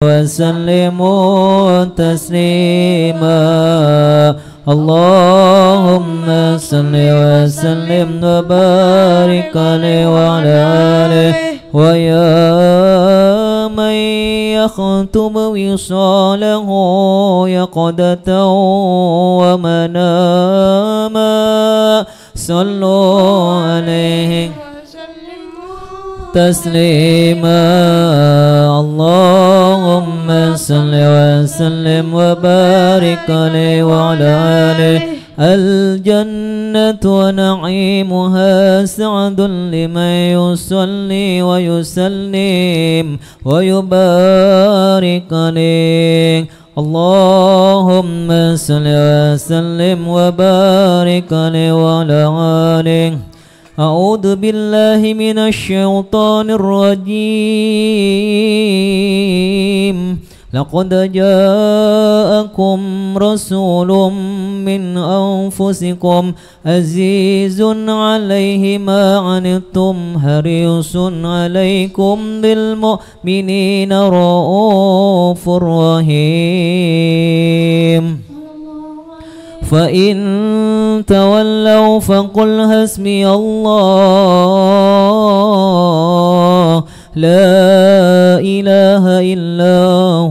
وسلموا تسليما اللهم صل وسلم وبارك عليه وعلى آله ويا من يختم وصاله يقظة ومناما صلوا عليه تسليما اللهم صل وسلم وبارك عليه وعلى آله الجنة ونعيمها سعد لمن يصلي ويسلم ويبارك عليه اللهم صل وسلم وبارك عليه وعلى آله أعوذ بالله من الشيطان الرجيم لقد جاءكم رسول من أنفسكم عزيز عليه ما عنتم حريص عليكم بالمؤمنين رؤوف رحيم فإن تولوا فقل حسبي الله لا إله إلا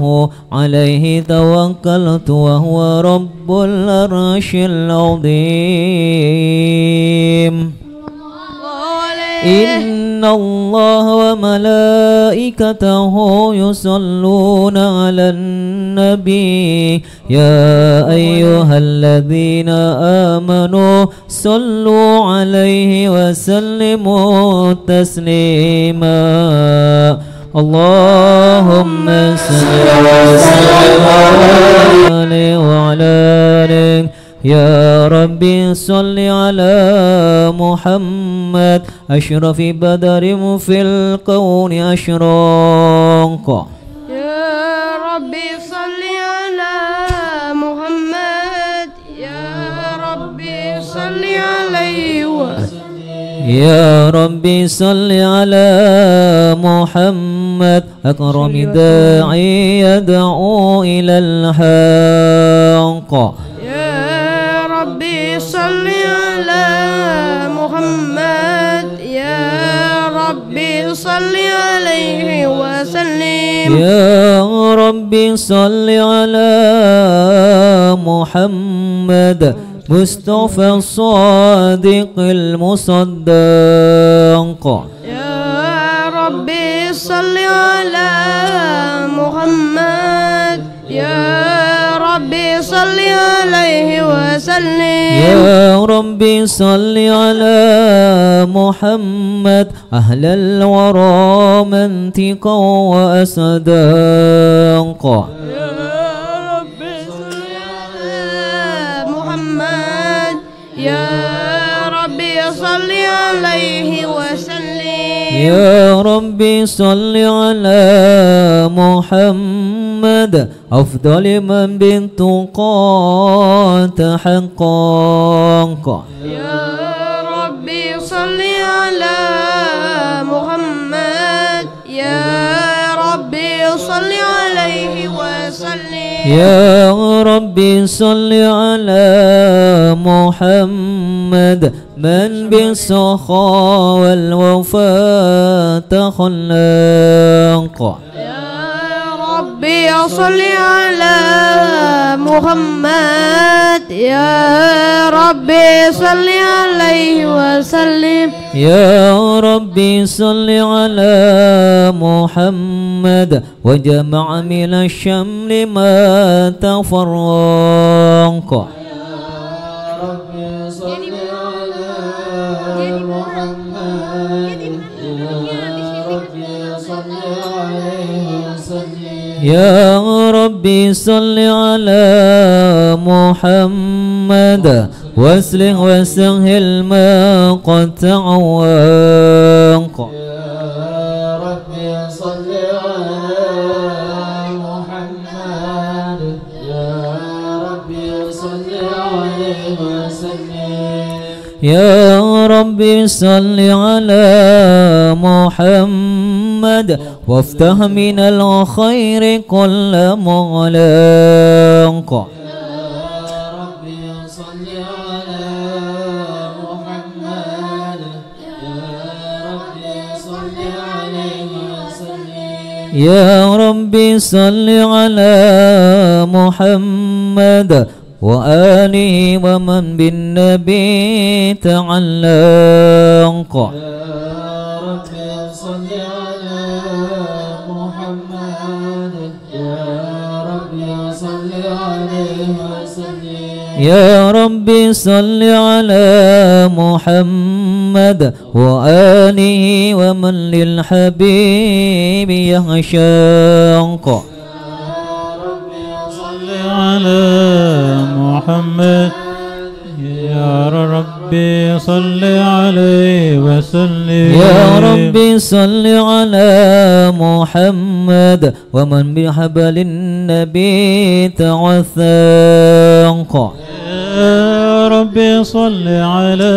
هو عليه توكلت وهو رب العرش العظيم إن الله وملائكته يصلون على النبي يا أيها الذين آمنوا صلوا عليه وسلموا تسليما اللهم صل وسلم عليه وعلى آله يا ربي صل على محمد أشرف بدر في الكون أشراق يا ربي صل على محمد يا ربي صل عليه وسلم يا ربي صل على محمد أكرم داعي يدعو إلى الحق صل على محمد يا ربي صل عليه وسلم يا ربي صل على محمد مصطفى الصادق المصدق يا ربي صل على محمد يا ربي صل عليه وسلم يا ربي صل على محمد أهل الورى منطقا وأصداقا يا ربي صل على محمد يا ربي صل عليه وسلم يا ربي صل على محمد أفضل من بالتقى تحقق يا ربي صل على محمد يا ربي صل عليه وسلم يا ربي صل على محمد من بالسخاء والوفاء تخلق ربي صل على محمد يا ربي صل عليه وسلم يا ربي صل على محمد وجمع من الشمل ما تفرق يا ربي صل على محمد واسلم وسهل ما قد تعوق يا ربي صل على محمد يا ربي صل عليه وسلم يا ربي صل على محمد محمد وافتح من الخير كل مغلق. يا ربي صل على محمد وآله ومن بالنبي تعلق. يا ربي صل على محمد يا ربي صل عليه وسلم. يا ربي صل على محمد وآله ومن للحبيب يعشق. على محمد يا ربي صل عليه وسلم. يا ربي صل على محمد ومن بحبل النبي توثق. يا ربي صل على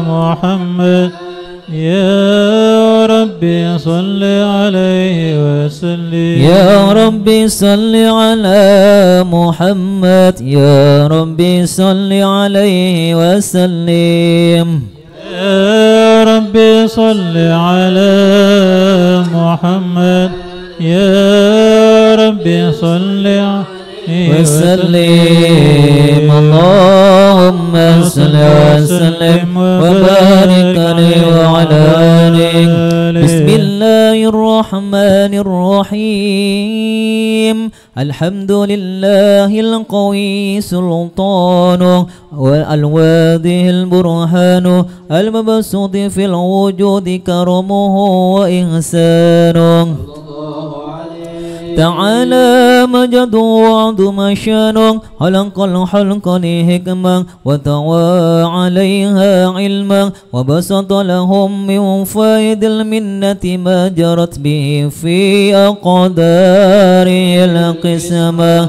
محمد يا ربي صل عليه وسلم. يا ربي صل على محمد يا ربي صل عليه وسلم. يا ربي صل على محمد يا ربي صل عليه وسلم. اللهم صل وسلم وبارك عليه وعلى آله. بسم الله الرحمن الرحيم. الحمد لله القوي سلطانه والواضح البرهان المبسوط في الوجود كرمه وإحسانه. تعالى مجد وعظم شانه خلق الخلق لحكمة وتوى عليها علما وبسط لهم من فائد المنة ما جرت به في أقداره القسمة.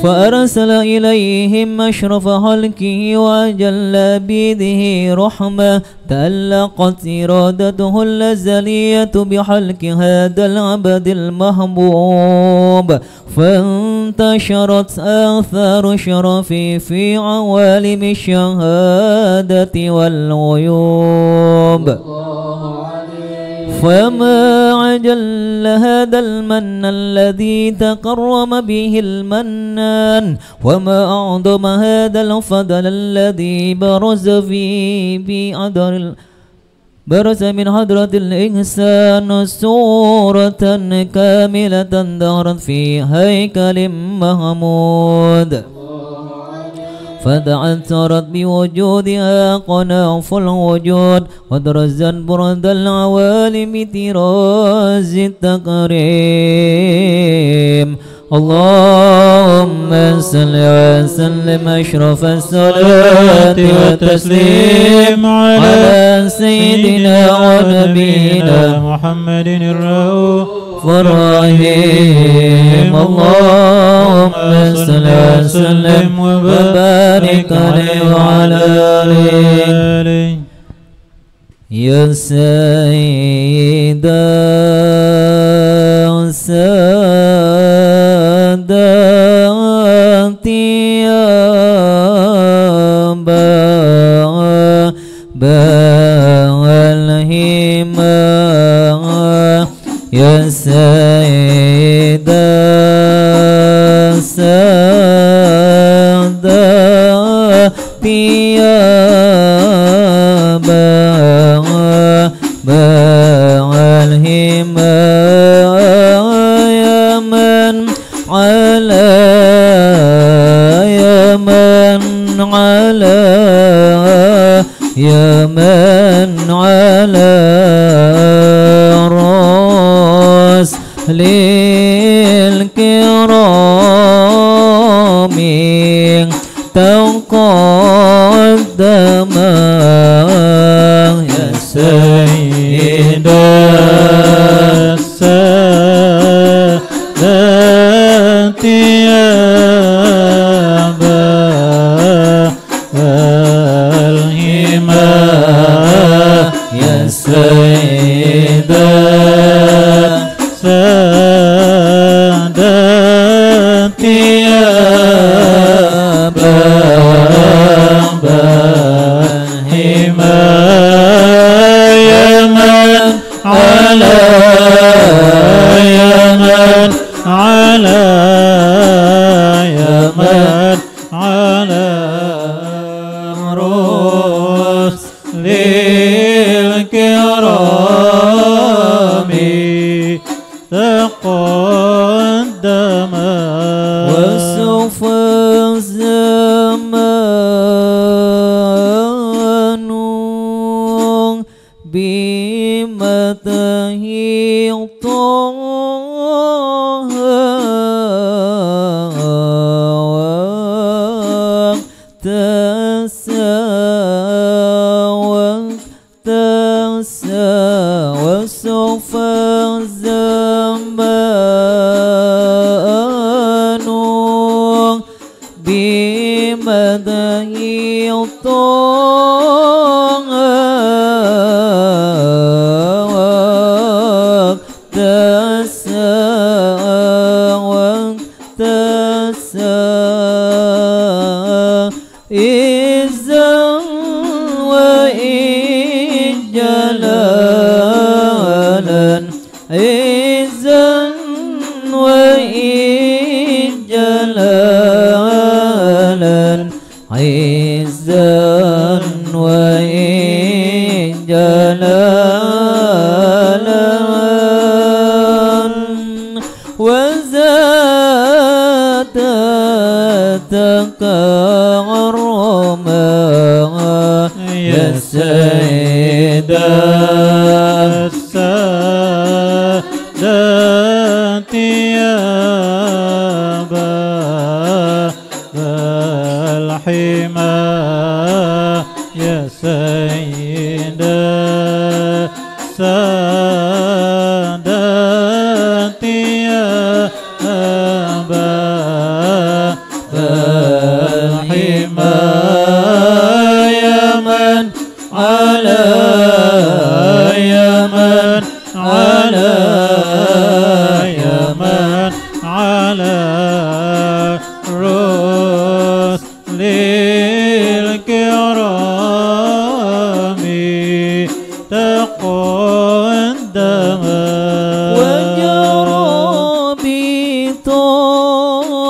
فأرسل إليهم أشرف خلقه وأجل بيده رحمة تألقت إرادته الأزلية بحلق هذا العبد المحبوب فانتشرت آثار شرفه في عوالم الشهادة والغيوب. فما عجل هذا المن الذي تكرم به المنان وما أعظم هذا الفضل الذي برز فيه برز من حضرة الإنسان صورة كاملة ظهرت في هيكل محمود فدعت بوجودها قناف الوجود ودرزت برد العوالم طراز التكريم. اللهم صل وسلم أشرف الصلاة والتسليم على سيدنا ونبينا محمد الرؤوف الرحيم. اللهم صل وسلم وبارك عليه وعلى آله. يا سيدنا ساداتي يا والهمة يا سيدنا ساداتي يا والهمة يا من على يا من على يا من على راس للكرام تقدم يا سيد السادات يا الهمة يا سيد وسوف الزمان بمدحه طه وسوف الزمان بمدحه طه إذا وإن جلالا إذا وإن جلالا عزا وإن جلالا وزاد تكرما يا سيد السادات يا باب الحمى يا سيد السادات يا باب الحمى يا من على يمن على يمن على رسل الكرام تقدم وجرى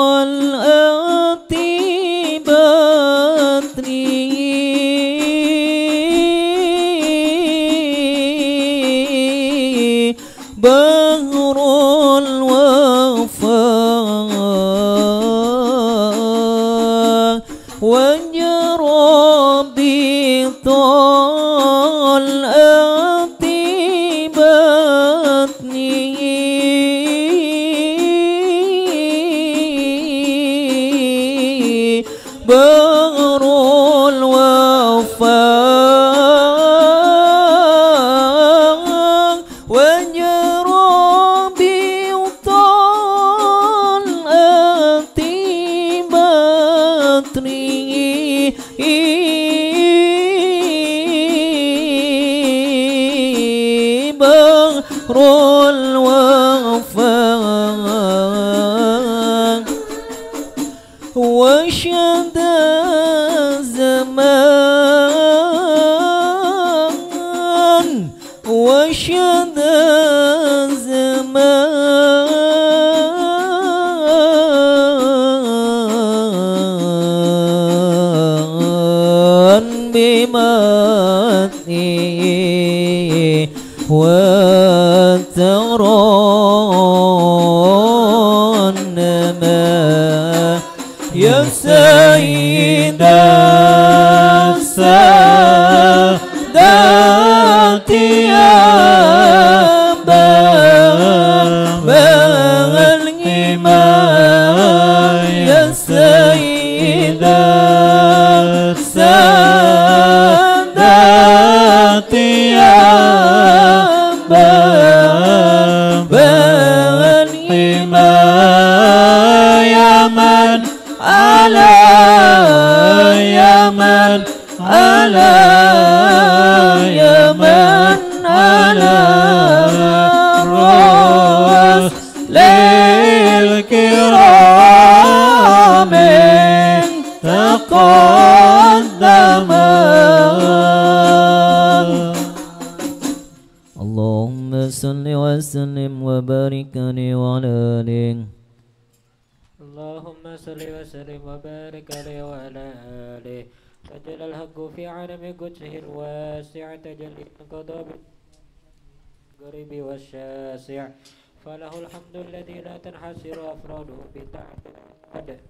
بطلعة بهر الوفاء وجرى بطلعة بطنه بهر الوفاء وجرى بطلعة بطنه بهر الوفاء وشد الزمان وشد الزمان بمدحه وترنما يا سيد السادات يا باب الحمى يا سيد السادات يا باب الحمى يا من على يمن على يمن على رسل الكرام تقدم اللهم صل وسلم وبارك عليه وعلى آله اللهم صل وسلم وبارك عليه وعلى آله سجل الحق في عالم قدسه الواسع تجلي قضاء القريب والشاسع فله الحمد الذي لا تنحصر أفراده بالتعداد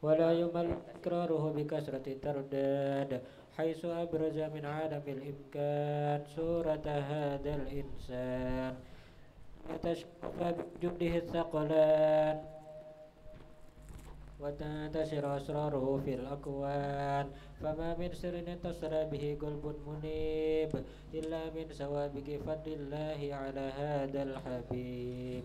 ولا يمل تكراره بكثرة الترداد حيث أبرز من عالم الإمكان صورة هذا الإنسان يتشرف بجنده الثقلان وتنتشر أسراره في الأكوان فما من سر اتصل به قلب منيب إلا من سوابق فضل الله على هذا الحبيب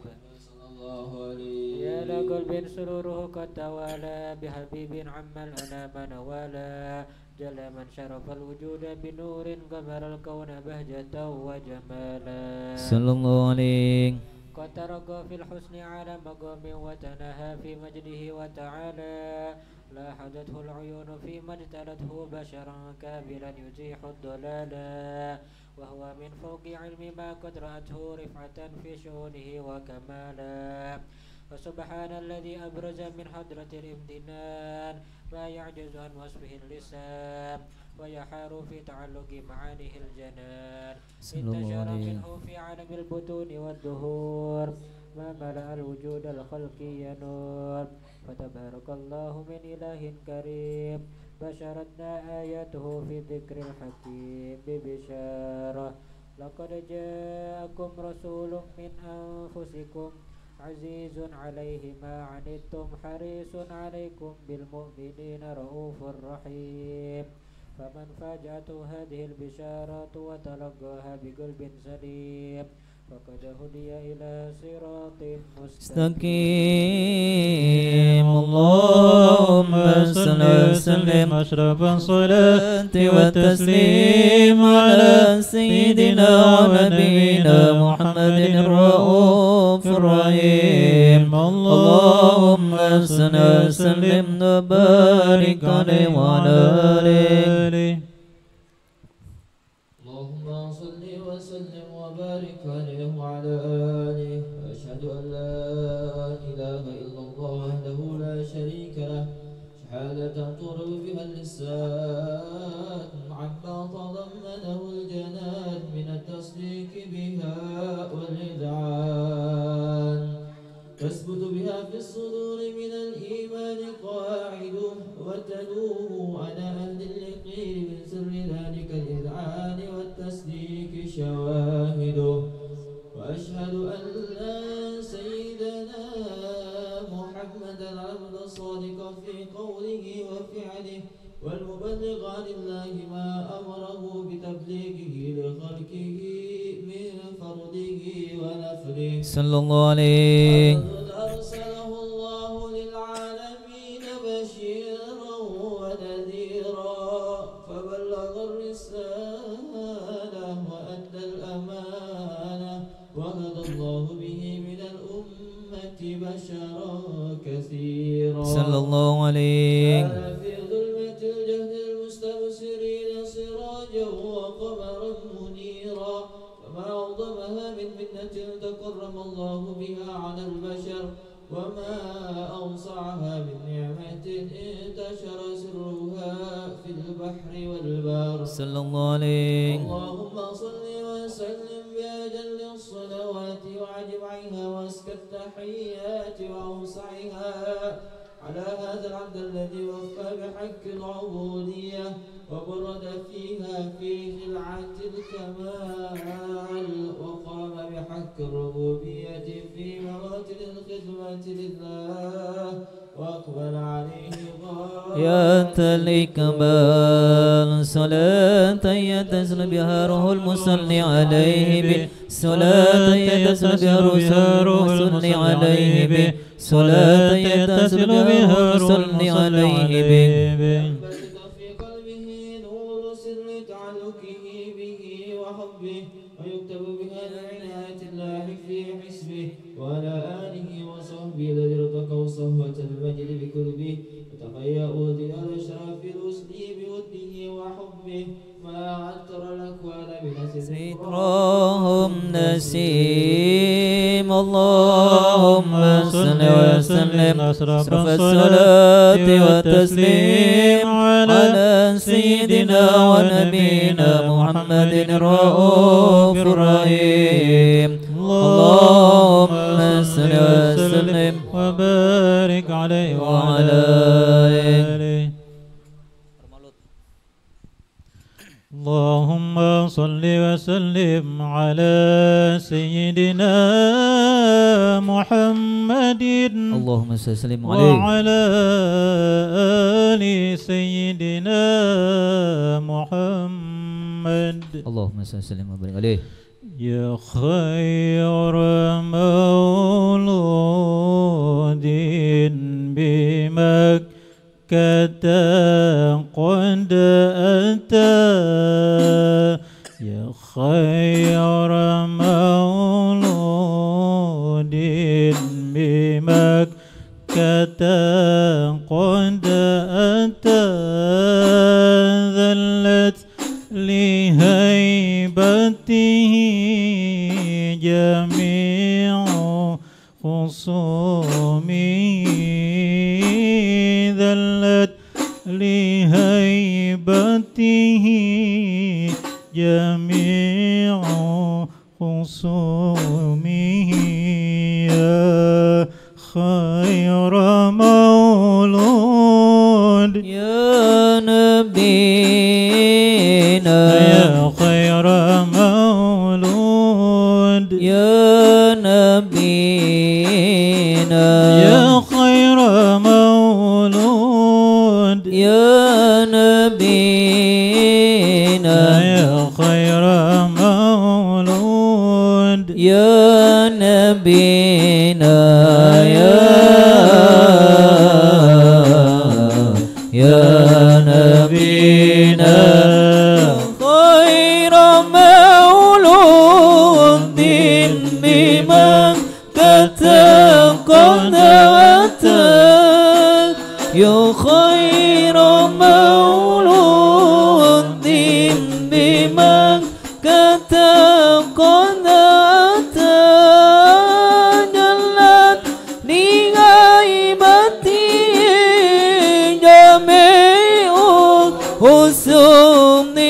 يا لقلب سروره قد توالى بحبيب عم الأنام نوالا جل من شرف الوجود بنور قمر الكون بهجة وجمالا صلى الله عليه قد ترقى في الحسن على مقام وتنهى في مجده وتعالى لاحظته العيون فيما اجتلته بشرا كاملا يزيح الضلالا وهو من فوق علم ما قد رأته رفعة في شؤونه وكمالا وسبحان الذي أبرز من حضرة الامتنان ما يعجز عن وصفه اللسان ويحار في تعلق معانيه الجنان انتشر منه في عالم البطون والدهور ما ملأ الوجود الخلقي نور فتبارك الله من إله كريم بشرتنا آياته في ذكر الحكيم ببشارة لقد جاءكم رسول من أنفسكم عزيز عليه ما عنتم حريص عليكم بالمؤمنين رؤوف رحيم فمن فاجأته هذه البشارات وتلقاها بقلب سليم فقد هدي إلى صراط مستقيم اللهم صل وسلم أشرف الصلاة والتسليم على سيدنا ونبينا محمد الرؤوف الرحيم اللهم صل وسلم وبارك عليه وعلى آله اللهم صل وسلم وبارك عليه وعلى آله وأشهد أن لا إله إلا الله وحده لا شريك له شهادة تغرب بها اللسان عما تضمنه الجنان من التصديق بها والإذعان تثبت بها في الصدور من الإيمان قاعده وتدوم على أهل اليقين من سر ذلك الإذعان والتصديق شواهده وأشهد أن لا سيدنا محمد العبد الصادق في قوله وفعله والمبلغ عن الله ما أمره بتبليغه لخلقه من فرضه ونفله صلى الله عليه أرسله الله للعالمين بشيرا ونذيرا فبلغ الرسالة وأدى الأمانة وهدى الله به من الأمة بشرا كثيرا صلى الله عليه كان في ظلمة الجهل المستبصرين سراجا وقمرا منيرا فما أعظمها من منة تكرم الله بها على البشر وما أوسعها من نعمة انتشر سرها في البحر والبر صلى الله عليه اللهم صل وسلم بأجل الصلوات وأجمعها وأزكى التحيات وأوسعها على هذا العبد الذي وفى بحق العبودية وبرد فيها في خلعة الكمال وقام بحق الربوبية في مواطن الخدمة لله وأقبل عليه يا تلك بال صلاة يتصل بها روح المصلي عليه به صلاة يتصل بها روح المصلي عليه به صلاة يتصل بها روح المصلي عليه به في قلبه نور سر تعلقه به وحبه ويكتب بها لعناية الله في حسبه وعلى آله وصحبه الذين ارتقوا صهوة المجد بقربه وتهيأوا ظلال شرف الرسل بوده وحبه ما عطر الأكوان بنسل ذكرهم نسيم اللهم صل وسلم أشرف الصلاة والتسليم على سيدنا ونبينا محمد الرؤوف الرحيم صل وسلم وبارك عليه وعلى آله. اللهم صل وسلم على سيدنا محمد اللهم صل وسلم عليه وعلى آل سيدنا محمد. اللهم صل وسلم وبارك عليه. يا خير مولود بمكة قد أتى يا خير مولود بمكة قد أتى ذلت لهيبته جميع خصومه ذلت لهيبته جميع خصومه يا خير مولود يا نبينا يا خير مولود يا نبينا يا خير مولود يا نبينا يا خير مولود يا نبينا يا نبينا خير مولود بمكة قد أتى يا خير مولود بمكة قد أتى جلت لغيبته جميع حسنه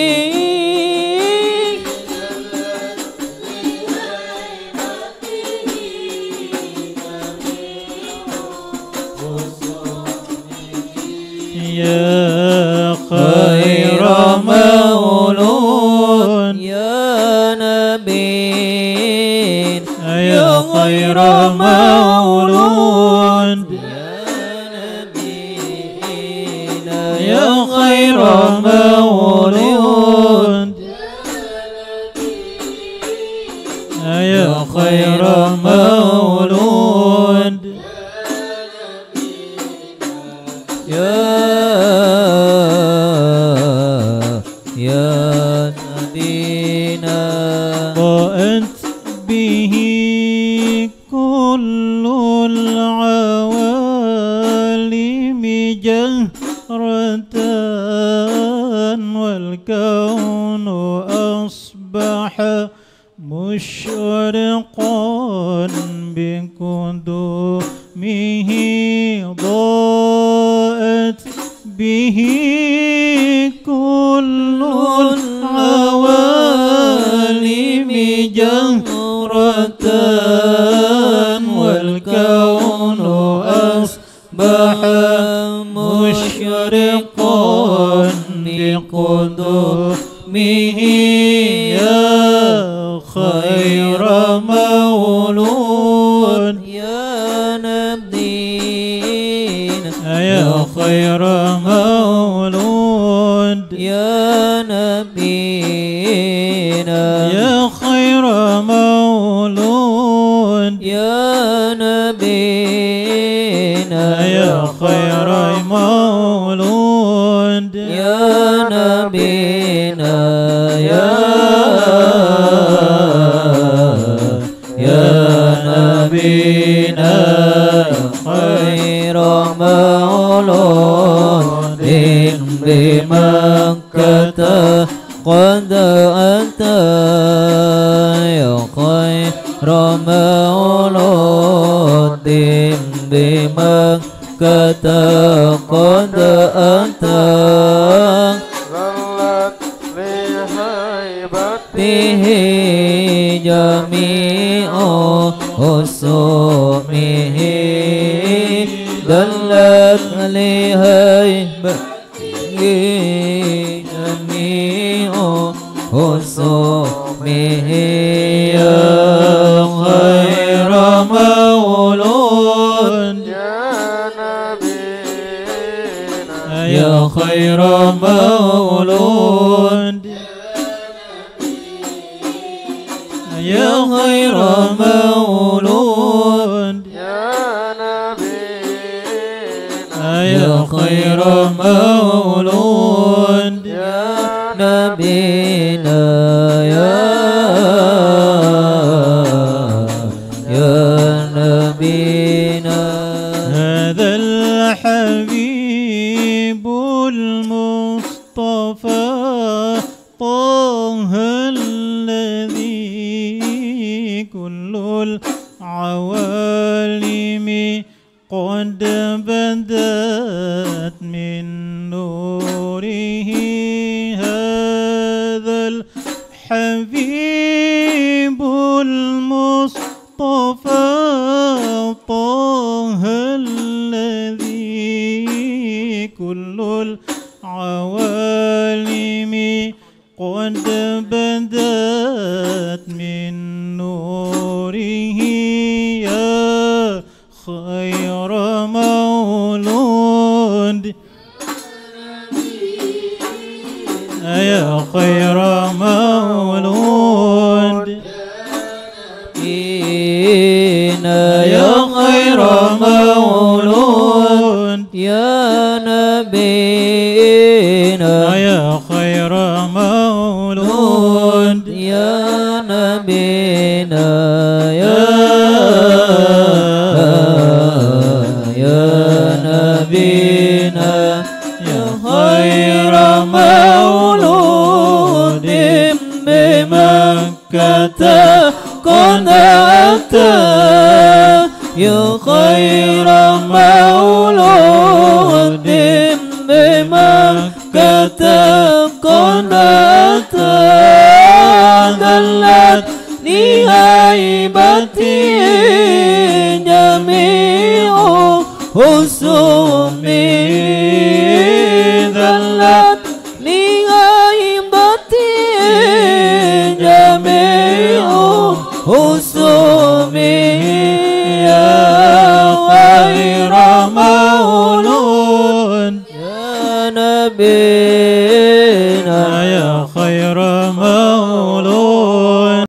يا خير مولود يا نبي يا خير مولود يا خير مولود يا خير مولود يا نبينا ضاءت به كل العوالم جهرة والكون أصبح مشرقا بقدومه ضاءت به كل العوالم جهرة والكون أصبح مشرقا بقدومه يا خير مولود يا نبينا يا خير مولود يا نبينا يا خير مولود يا نبينا يا خير مولود يا نبينا يا نبينا خير مولود بمكة قد أتى يا خير مولود بمكة قد أتى ظلت لهيبته به جميع حسومه دلت لهيبته جميع حسومه يا خير مولود يا خير مولود يا خير مولود يا خير مولود يا نبينا يا نبينا هذا الحبيب المصطفى طه الذي كل العوالم قد بدت من نوره هذا الحبيب المصطفى طه الذي كل العوالم قد بدت من نوره يا خير مولود يا خير مولود يا خير مولود يا نبينا يا خير مولود يا نبينا يا نبينا يا خير مولود بمكة قد أتى يا خير مولود بمكة قد أتى دلت لهيبته جميع حسومه دلت لهيبته جميع حسومه يا خير مولود يا نبينا يا خير مولود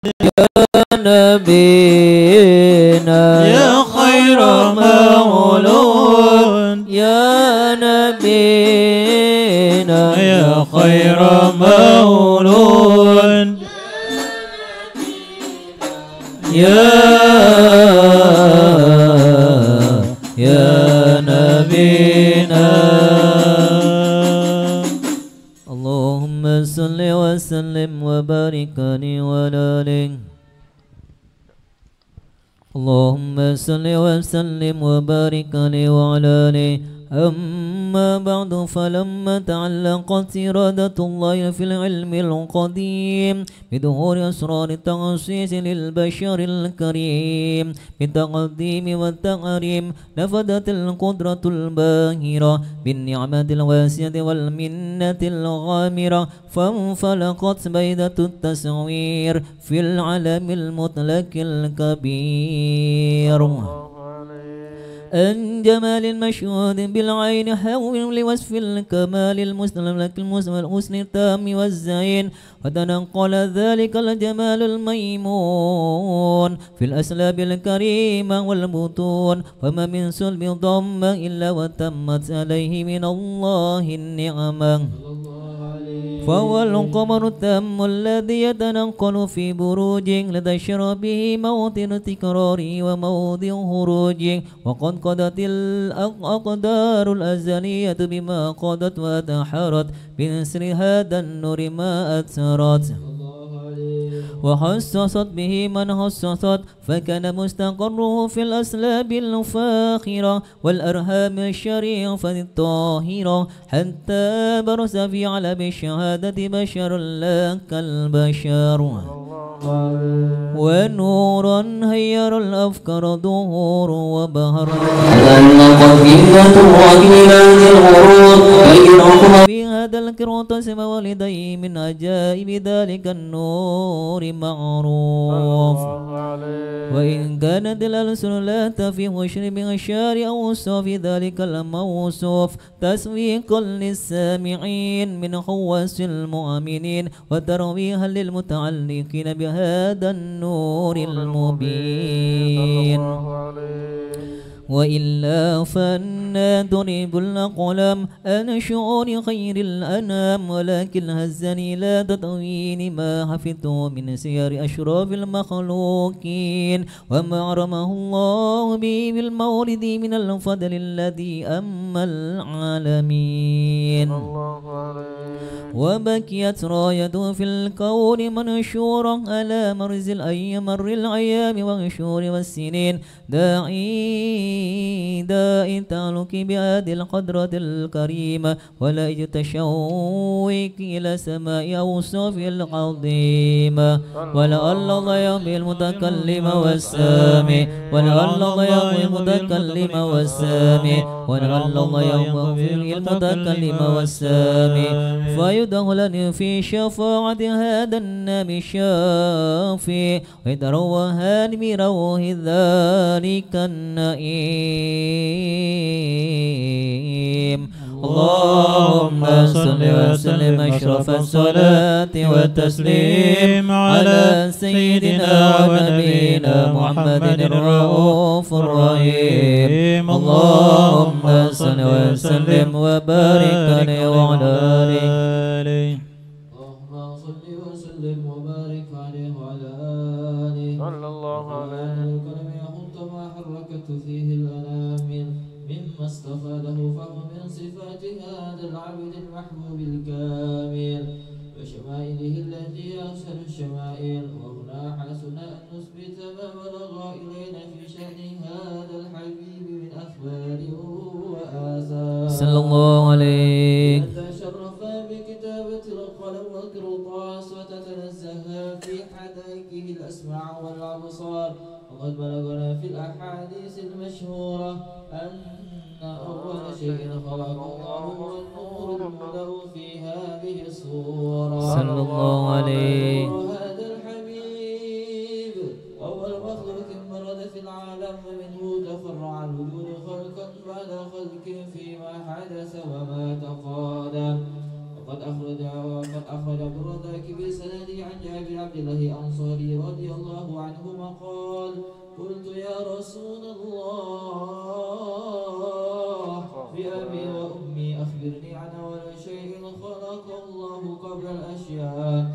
نبينا يا خير مولود يا نبينا يا خير مولود يا نبينا اللهم صل وسلم وبارك عليه وعلى آله اللهم صل وسلم وبارك عليه وعلى آله أما بعد فلما تعلقت إرادة الله في العلم القديم بظهور أسرار التخصيص للبشر الكريم بالتقديم والتكريم نفذت القدرة الباهرة بالنعمة الواسعة والمنة الغامرة فانفلقت بيدة التصوير في العالم المطلق الكبير أن جمال المشهود بالعين حول لوصف الكمال المستملك المسلم الحسن التام والزين وتنقل ذلك الجمال الميمون في الأسلاب الكريمة والبطون وما من صلب ضم إلا وتمت عليه من الله النعمة فهو القمر التام الذي يتنقل في بروج لتشر به موطن تكراره وموضع خروجه وقد قضت الأقدار الأزلية بما قضت وتحرت بنسر هذا النور ما أثرت وحسست به من حسست فكان مستقره في الأسلاب الفاخرة والأرهام الشريفة الطاهرة حتى برز في علم الشهادة بشر لا كالبشر ونورا هير الأفكار ظهور وبهر في هذا الكرطس والدي من عجائب ذلك النور معروف وإن كانت الألسن لا تفي وشر بغشار أوصاف ذلك الموصوف تسويقا للسامعين من خواص المؤمنين وترويها للمتعلقين بهذا النور المبين وإلا فأنا ضرب الأقلام أنا شعور خير الأنام ولكن هزني لا تطوين ما حفظته من سير أشراف المخلوقين وما رمه الله به بالمورد من الفضل الذي أما العالمين وبكيت رايته في الكون منشورا على مرز مر الأيام والشهور والسنين داعي تعلق بهذه القدرة الكريمة ولا تشوق إلى سماء أوصاف العظيمة ولعل الله يهدي المتكلم والسامع ولعل الله يهدي المتكلم والسامع ولعل الله يهدي المتكلم والسامع فيدخلني في شفاعة هذا النبي الشافي ويتروهان بروح ذلك النعيم اللهم صل وسلم أشرف الصلاة والتسليم على سيدنا ونبينا محمد الرؤوف الرحيم اللهم صل وسلم وبارك عليه وعلى آله اللهم صل وسلم وبارك عليه وعلى آله صلى الله عليه الكلام يخط ما حركت فيه الأنامل مما استفاده فهو من صفات هذا العبد المحبوب الكامل وشمائله التي أرسل الشمائل وهنا حسن أن نثبت ما بلغ إلينا في شأن هذا الحبيب من أخبار وآثار صلى الله عليه تشرف بكتابة القلم والقرطاس وتتنزه في حدائقه الأسماع والأبصار وقد بلغنا في الأحاديث المشهورة أن أول شيء خلقه هو النور الملأ في هذه الصورة صلى الله عليه هذا الحبيب أول مخلوق مرد في العالم منه تفرع الوجود خلقا بعد خلق فيما حدث وما تقادم وقد أخرج عبد الرزاق بسنده عن جابر عبد الله الأنصاري رضي الله عنهما قال قلت يا رسول الله بأبي وأمي أخبرني عن أول شيء خلق الله قبل الأشياء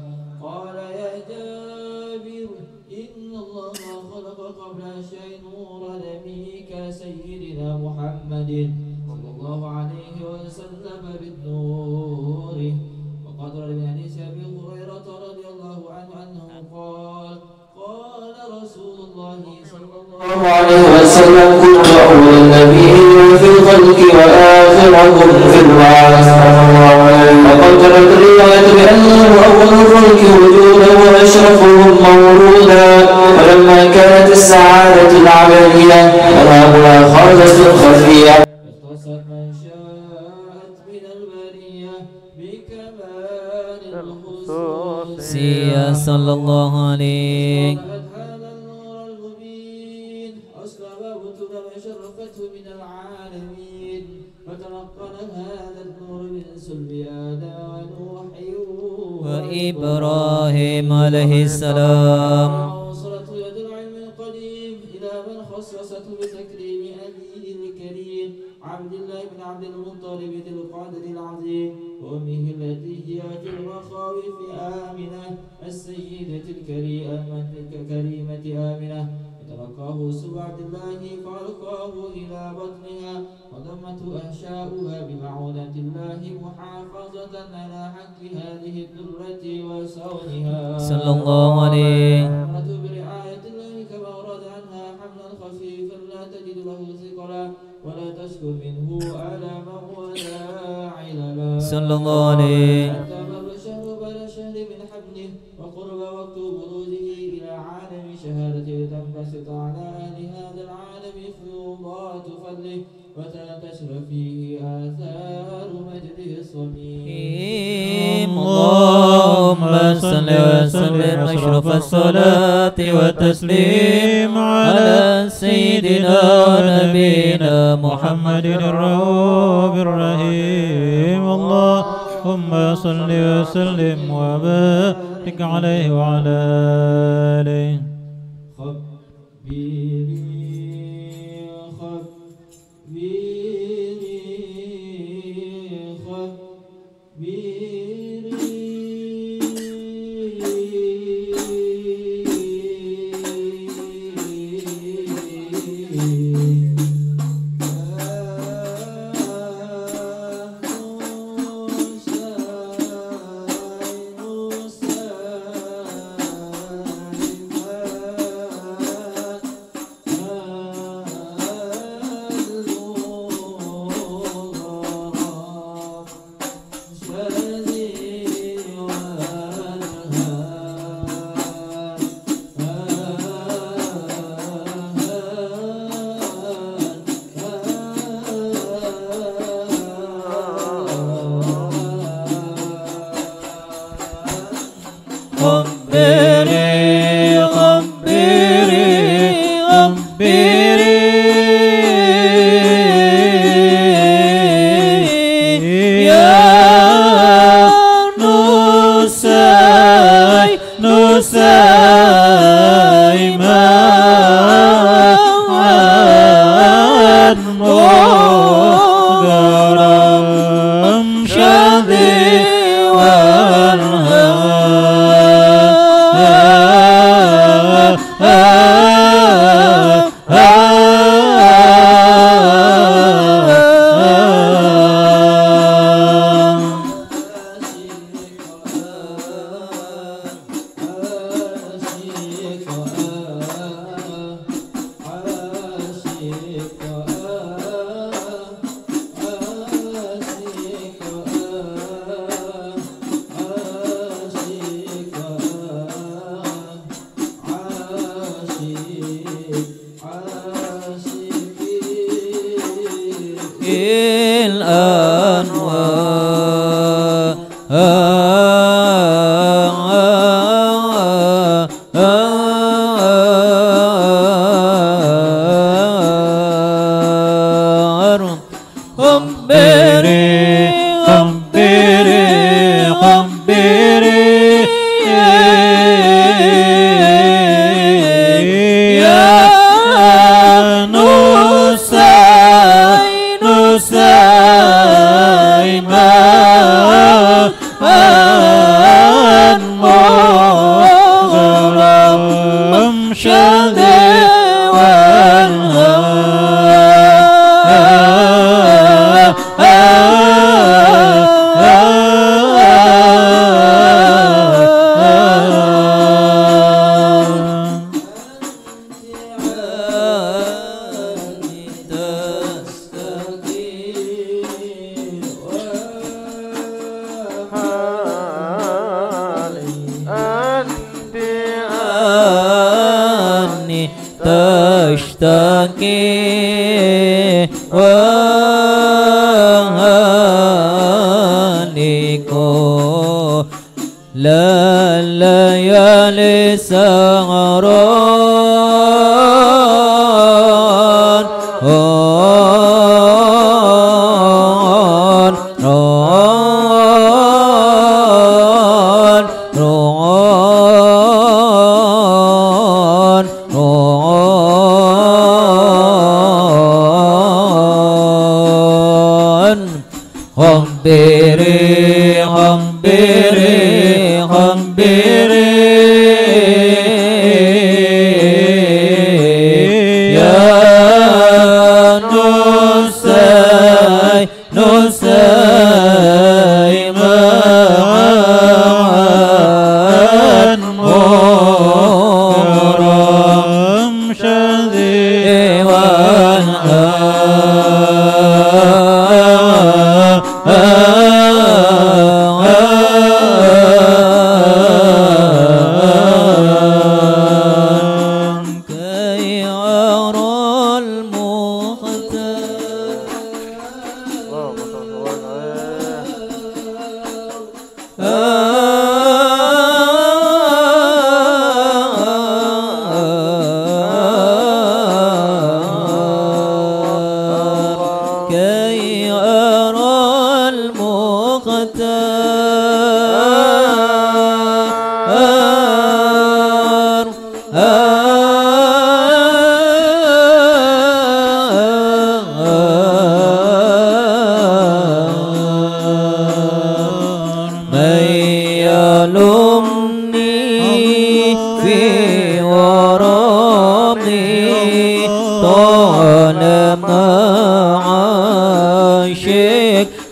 قال يا جابر إن الله خلق قبل الأشياء نور نبيك سيدنا محمد صلى الله عليه وسلم بالنور وقد روى من حديث أبي هريرة رضي الله عنه أنه قال قال رسول الله صلى الله عليه وسلم كنت أول النبي في الخلق وآخرهم في البعث وقد جرت الرواية بأنه أول الخلق وجودا وأشرفهم مورودا ولما كانت السعادة العملية فهؤلاء خرجت خفية اختصت من شاءت من البرية بكمال الخصوص سيا صلى الله عليه هذا النور المبين أسبابه لما شرفته من العالمين فتلقن هذا النور من سلب آدم ونوح وإبراهيم عليه السلام وصلته يد العلم القديم إلى من خصصته بتكريم أبيه الكريم عبد الله بن عبد المطلب ذي القدر العظيم وأمه التي هي في المخاوف آمنة السيدة الكريمة آمنة فتلقاه سب عبد الله فألقاه إلى بطنها وضمته أحشاؤها بمعونة الله محافظة على حق هذه الدرة وصونها صلى الله عليه برعاية الله كما ورد عنها حملا خفيفا لا تجد له ثقلا ولا تسكن منه ألما ولا عللا صلى الله عليه مر شهر بعد شهر من حمله وقرب وقت بلوغه فيوضات فضله وتنتشر فيه آثار مجده الصميم. اللهم صل وسلم أشرف الصلاة والتسليم على سيدنا ونبينا محمد الرؤوف الرحيم. اللهم صل وسلم وبارك عليه وعلى آله.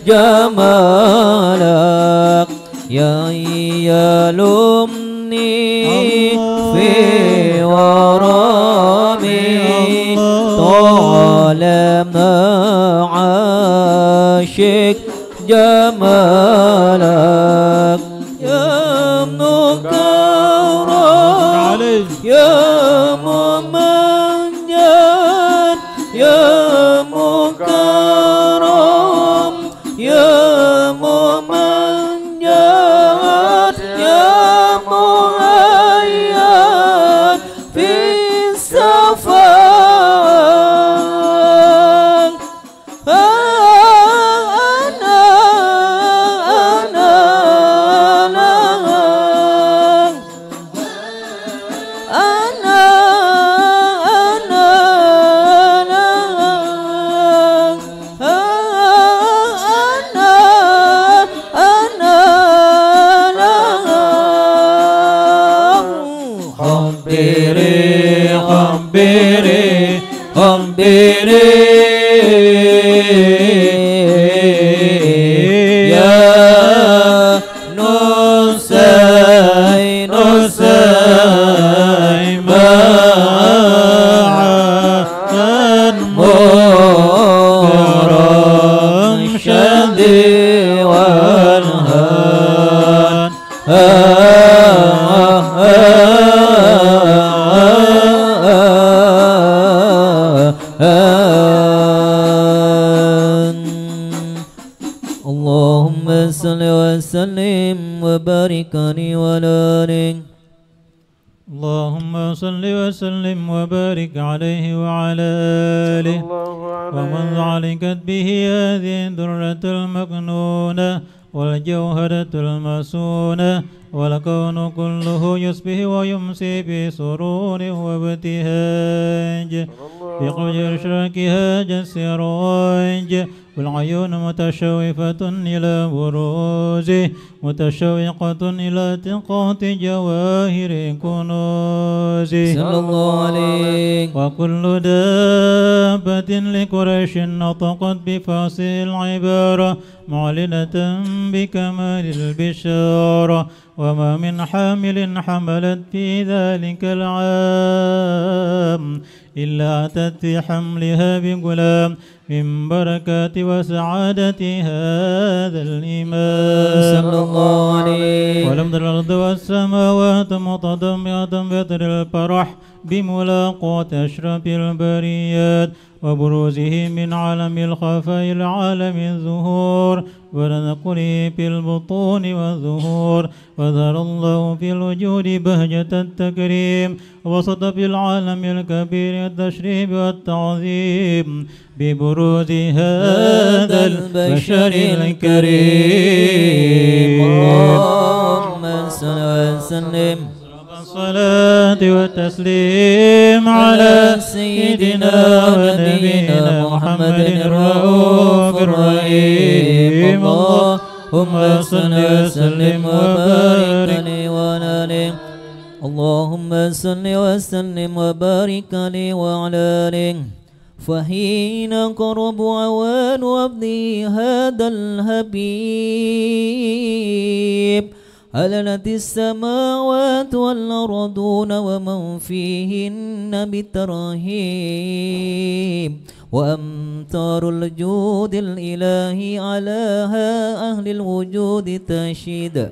جمالك يا يلومني في ورامي طالما عاشق جمالك يا مكرم يا ممجد يا مكرم يا ممجد يا مؤيد في السفر اللهم صل وسلم وبارك عليه وعلى آله اللهم صل وسلم وبارك عليه وعلى آله ومن علقت به هذه الدرة المكنونة والجوهرة المسونة والكون كله يصبح ويمسي بسرور وابتهاج بقدر إشراكها السراج والعيون متشوفة إلى بروزه متشوقة إلى التقاط جواهر كنوزه صلى الله عليه. وكل دابة لقريش نطقت بفصيح العبارة معلنة بكمال البشارة وما من حامل حملت في ذلك العام إلا أتت في حملها بغلام من بركات وسعادة هذا الإمام صلى الله عليه. ولم تر الأرض والسماوات متضمنة بطر الفرح بملاقاة أشرف البريات وبروزه من عالم الخفاء إلى عالم الظهور ونقله في البطون والظهور وظهر الله في الوجود بهجة التكريم وسط في العالم الكبير التشريف والتعظيم ببروز هذا البشر الكريم. اللهم صل وسلم الصلاة والتسليم على سيدنا ونبينا محمد الرؤوف الرحيم. اللهم صل وسلم وبارك عليه وعلى آله. اللهم صل وسلم وبارك عليه وعلى آله. فحين قرب أوان عبدي هذا الحبيب هللت السماوات والأرضون ومن فيهن بالترهيب وأمطار الجود الإلهي على أهل الوجود تشيد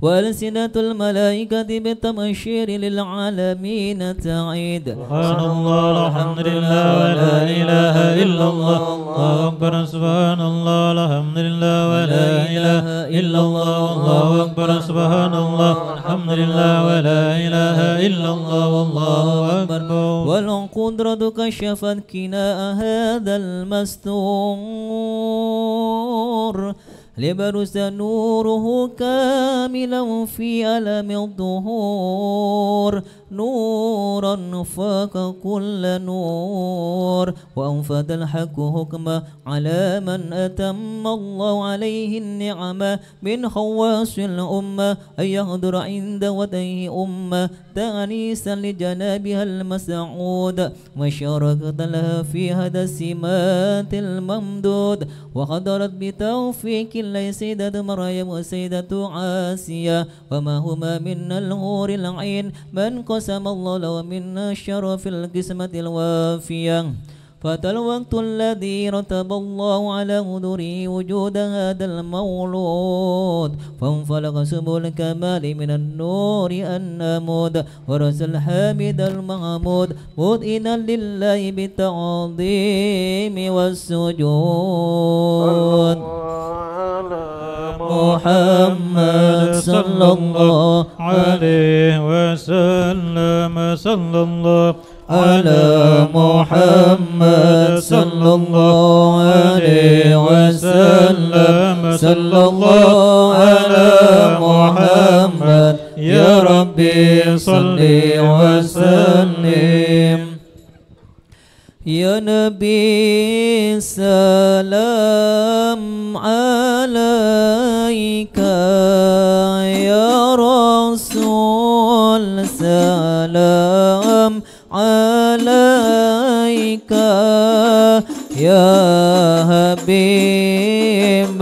وألسنة الملائكة بالتبشير للعالمين تعيد. سبحان الله الحمد لله ولا إله إلا الله الله أكبر. سبحان الله الحمد لله ولا إله إلا الله الله أكبر. سبحان الله الحمد لله ولا إله إلا الله والله أكبر. والقدرة كشفت كناء هذا المستور لبرز نوره كاملا في ألم الظهور نورا فاق كل نور وأنفذ الحق حكمه على من أتم الله عليه النعمة من خواص الأمة أن يحضر عند وديه أمة تأنيسا لجنابها المسعود وشاركة لها في هذا السمات الممدود وقدرت بتوفيق الله سيدة مريم وسيدة عاسية وما هما من الغور العين من قسم الله له من الشرف القسمة الوافية فأتى الوقت الذي رتب الله على قدره وجود هذا المولود فانفلق سبل الكمال من النور النمود ورأس الحامد المحمود مذئنا لله بالتعظيم والسجود محمد صلى الله عليه وسلم صلى الله على محمد صلى الله عليه وسلم صلى الله على محمد يا ربي صل وسلم يا نبي سلام عليك يا رسول سلام عليك يا حبيب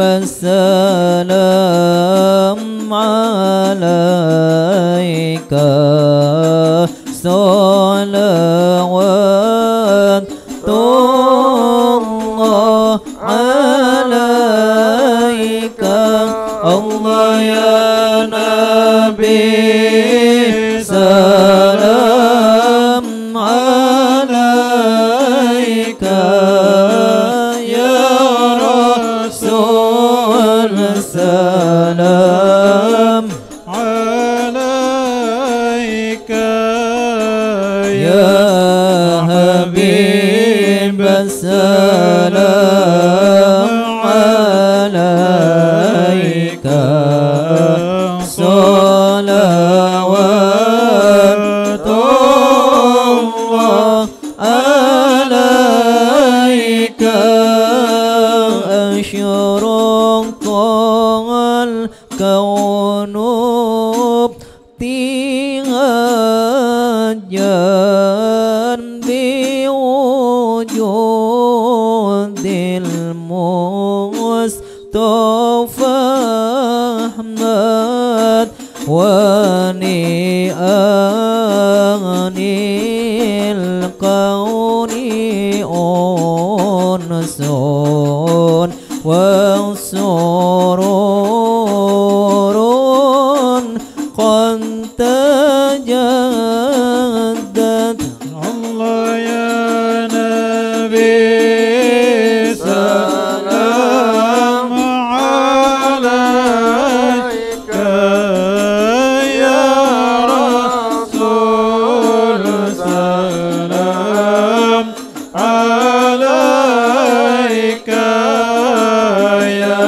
السلام عليك صلوات الله عليك الله يا نبي سلام عليك يا رسول سلام عليك يا حبيب السلام عليك صلوات الله عليك أشرق الكون ابتهاجا بوجود المصطفى أحمد ونئان الكون أنس وسرور قد تجدد الله يا نبي سلام عليك يا رسول سلام عليك يا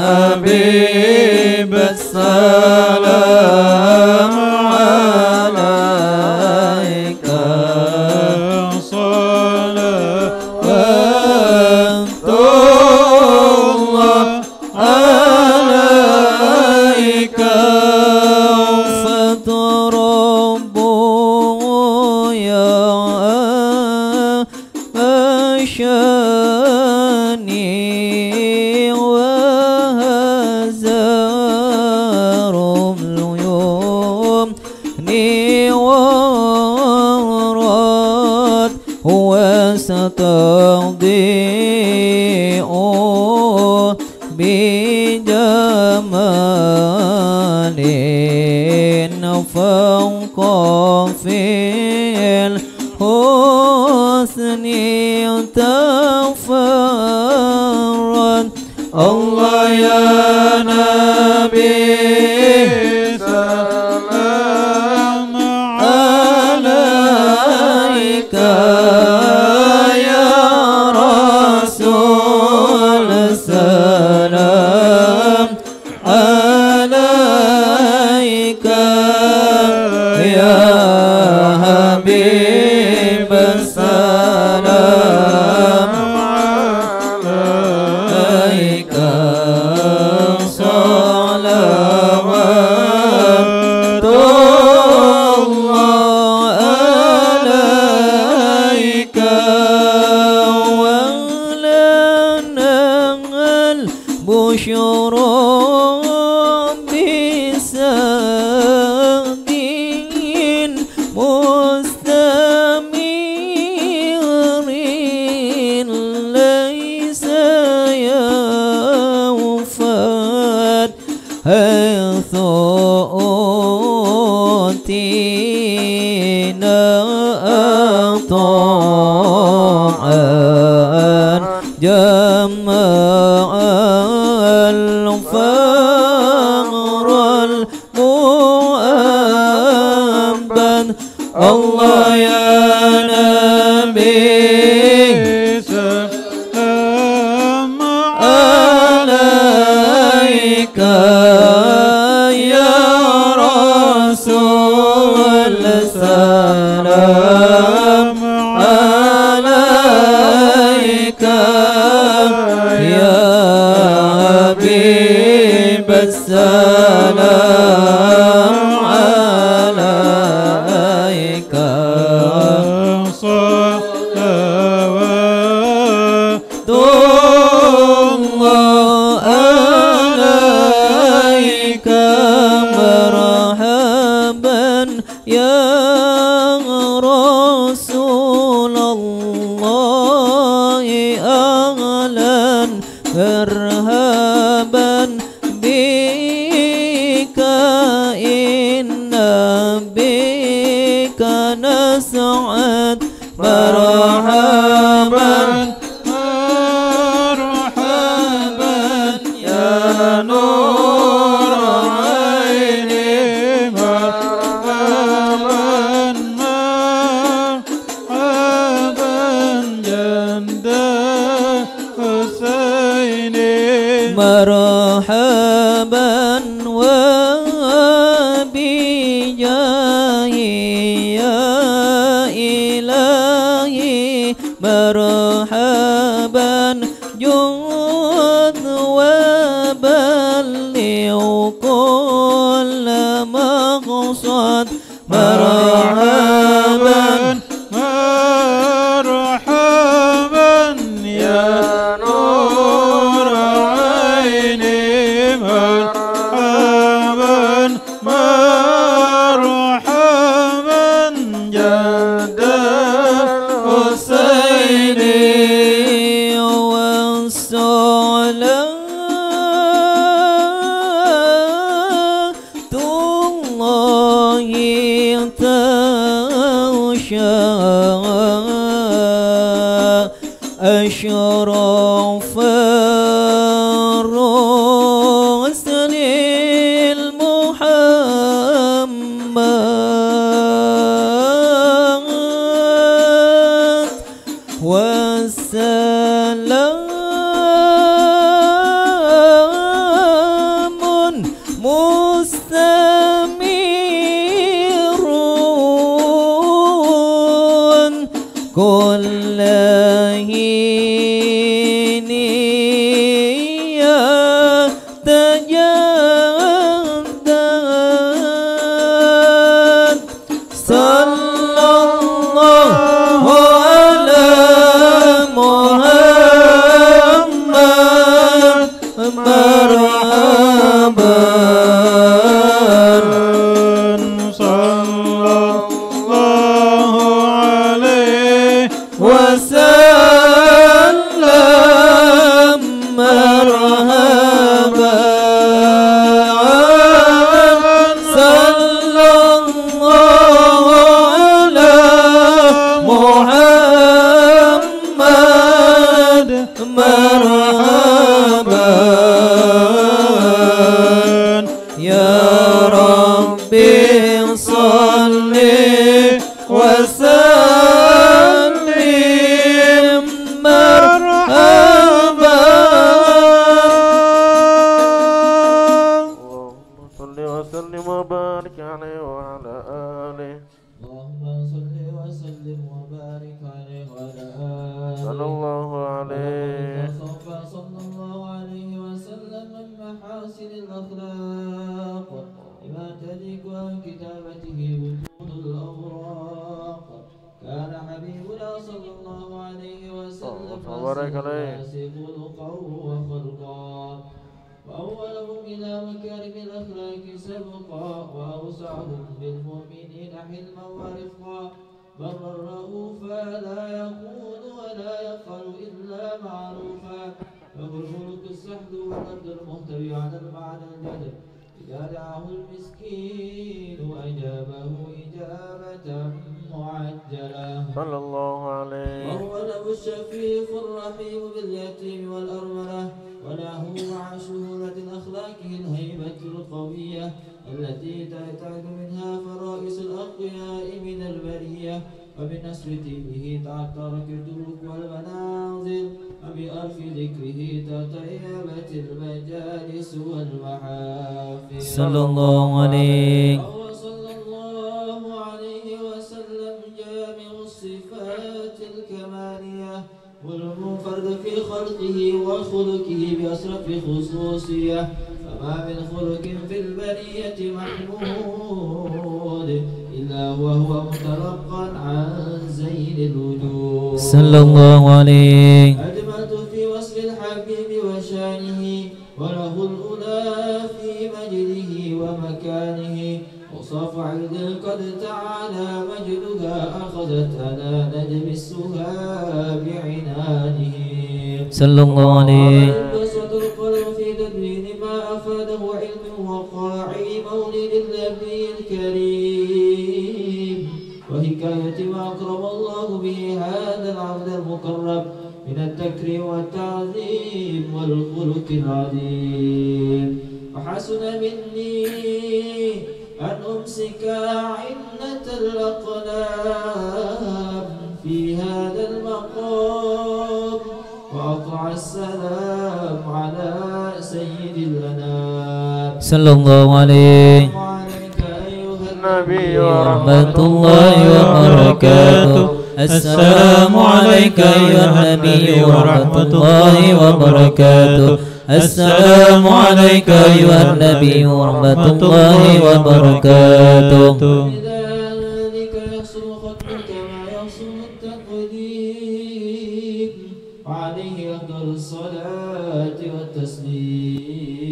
حبيب السلام عليك صلوات الله عليك فتربوا يا أشاني وهزار اليوم ورد وستضيء بجمال فوق في الحسن تفرد الله يا نبي سلام عليك يا رسول سلام عليك يا حبيب السلام عليك صلوات شراب ساد مستمر ليس ينفد حيث أوتينا طاعا جمع الفقر المؤبد الله يا نبي سلام عليك يا رسول سلام عليك يا حبيب السلام عليك صلوات الله عليك مرحبا يا رسول الله أهلا مرحبا بك إن بك نسعد مرحبا مرحبا يا نور عيني مرحبا مرحبا جند حسيني مرحبا وبجاهي يا إلهي مرحبا جود وبلغ كل مقصد مرحبا مرحبا يا نور عيني مرحبا مرحبا جد حسيني والصلاة الله تغشى أشرف الرسل المحمد والسلام مستمر كل حين يتجدد صلى الله على محمد مرحبا صلى الله عليه وسلم مرحبا صلى الله على محمد مرحبا يا ربي صل وسلم مرحبا اللهم صل وسلم وبارك عليه وعلى آله اللهم صل وسلم وبارك عليه وعلى آله صلى الله عليه صلى الله عليه وسلم من محاسن الأخلاق لما تليق عن كتابته وجود الأوراق كان حبيبنا صلى الله عليه وسلم وبارك عليه خلقا وخلقا وأولهم إلى مكارم الأخلاق سبقا وأوسعهم بالمؤمنين حلما ورفقا برا رؤوفا لا يقول ولا يفعل إلا معروفا له الملك السحد والأرض المهتوي على المعنى الجد إذا دعاه المسكين أجابه إجابة معجلة صلى الله عليه. وهو له الشفيق الرحيم باليتيم والأرملة وله مع شهورة أخلاقه الهيبة القوية التي تبتعد منها فرائس الأقوياء من البرية وبنسبة به تعترك الدروك والمنازل وبأرف ذكره تطيبت المجالس والمحافل صلى الله عليه. وهو صلى الله عليه وسلم جامع الصفات الكمالية والمنفرد في خلقه وخلقه بأشرف خصوصية فما من خلق في البرية محمود إلا وهو متلقى عن زين الوجود صلى الله عليه. أجملت في وصف الحبيب وشانه وله الأولى في مجده ومكانه وصف عيد قد تعالى مجدها أخذت على ندب السها بعنانه صلى الله عليه. بسط القلم في تدوين ما أفاده علم وقاعي مولد النبي الكريم وحكاية ما أكرم الله به هذا العبد المقرب من التكريم والتعظيم والخلق العظيم وحسن مني أن أمسك عنة الأقلام في هذا المقام وأقع السلام على سيد الأنام صلى الله عليه. وعليك أيها النبي ورحمة الله وبركاته. السلام عليك أيها النبي ورحمة الله وبركاته. السلام عليك أيها النبي ورحمة الله وبركاته. لذلك يحصل ختمك ما يحصل التقديم وعليه أفضل الصلاة والتسليم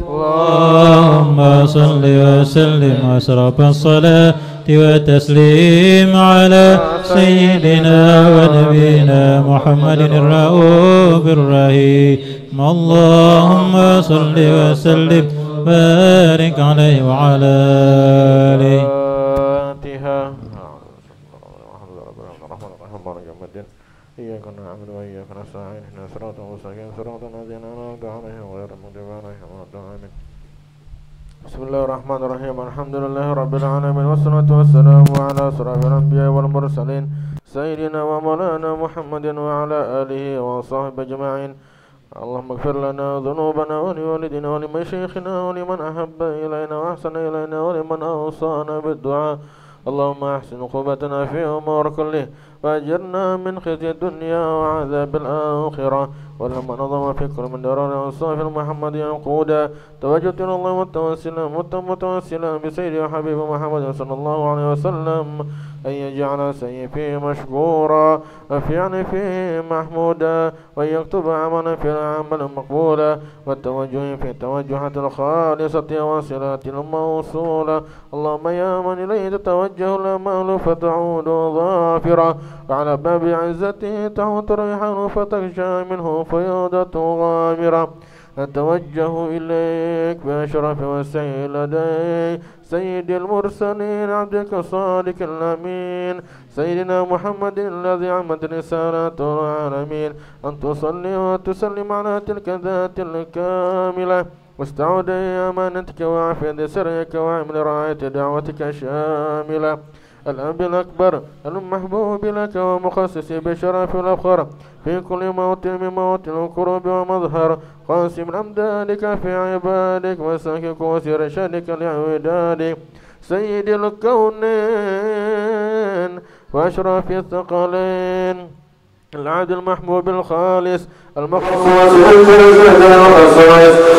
اللهم صل وسلم أشرف الصلاة والتسليم على سيدنا ونبينا محمد الرؤوف الرحيم. اللهم صل وسلم بارك عليه وعلى آله. إياك نعبد وإياك نستعين اهدنا الصراط المستقيم صراط الذين أنعمت عليهم غير المغضوب عليهم ولا الضالين. بسم الله الرحمن الرحيم. الحمد لله رب العالمين والصلاة والسلام على أشرف الأنبياء والمرسلين سيدنا ومولانا محمد وعلى آله وصحبه أجمعين. اللهم اغفر لنا ذنوبنا ولوالدنا ولمشايخنا ولمن أحب إلينا وأحسن إلينا ولمن أوصانا بالدعاء. اللهم أحسن عقوبتنا في أمور كله وأجرنا من خزي الدنيا وعذاب الآخرة. ولما نظم في كل من درار أوصاف محمد ينقودا توجهت إلى الله متوسلا بسيد وحبيب محمد صلى الله عليه وسلم أن يجعل سيفي مشكورا وفي فيه محمودا وأن يكتب عملا في العمل مقبولا والتوجه في التوجهات الخالصة وصلات الموصولة. اللهم يا من إليه تتوجه الأمال فتعود ظافرة وعلى باب عزته تعود ريحان فتخشى منه فيوضة غامرة. أتوجه إليك بأشرف وسيل لديك سيد المرسلين عبدك الصادق الأمين سيدنا محمد الذي عمت رسالة العالمين أن تصلي وتسلم على تلك الذات الكاملة واستعود أمانتك وعافية سرك وعمل رعاية دعوتك الشاملة. الأب الأكبر المحبوب لك ومخصص بشرف الأفخر في كل موطن من مواطن الكروب ومظهر قاسم أمدادك في عبادك وساكك وسير رشادك لعبادك سيد الكونين وأشرف الثقلين العبد المحبوب الخالص المخلوق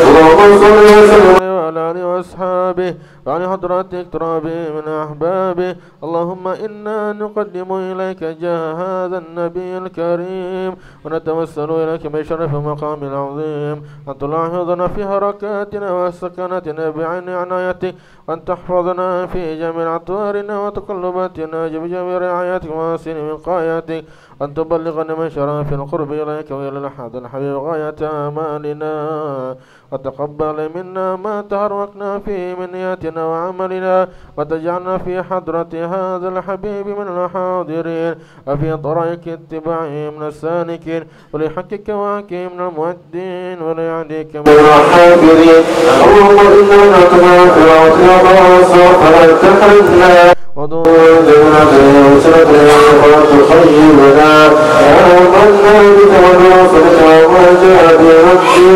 اللهم صل وسلم وعلى آله وأصحابه وعلى حضرات اقترابه من أحبابه. اللهم إنا نقدم إليك جاه هذا النبي الكريم ونتوسل إليك بشرف مقام العظيم أن تلاحظنا في حركاتنا وسكناتنا بعين عنايتك وأن تحفظنا في جميع أطوارنا وتقلباتنا بجميع رعايتك وحسن وقايتك أن تبلغنا من شرف القرب إليك وإلى الأحد الحبيب غاية آمالنا وتقبل منا ما تحركنا فيه من نياتنا وعملنا وتجعلنا في حضرة هذا الحبيب من الحاضرين وفي طريق اتباعه من السالكين ولحقك وعكه من المؤدين وليعديك من الحافظين. اللهم إنا نطمع في العطية فلا تحرمنا ودورنا في وسرتنا ولا تخيبنا آمنا بك ونصرك وجاد ربي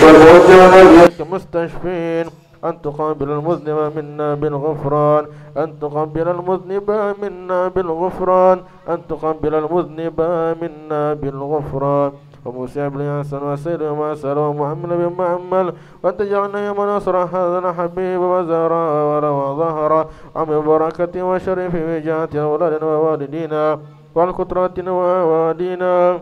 وتوجهنا بك مستشفين أن تقبل المذنب منا بالغفران أن تقبل المذنب منا بالغفران أن تقبل المذنب منا بالغفران وموسى بن حسن وسيد وما سأل ومحمد بن معمل وتجعلنا يوم نصر هذا الحبيب وزارا وظهر عم بركة وشرف وجاهة أولادنا ووالدينا والكتراتنا ووالدينا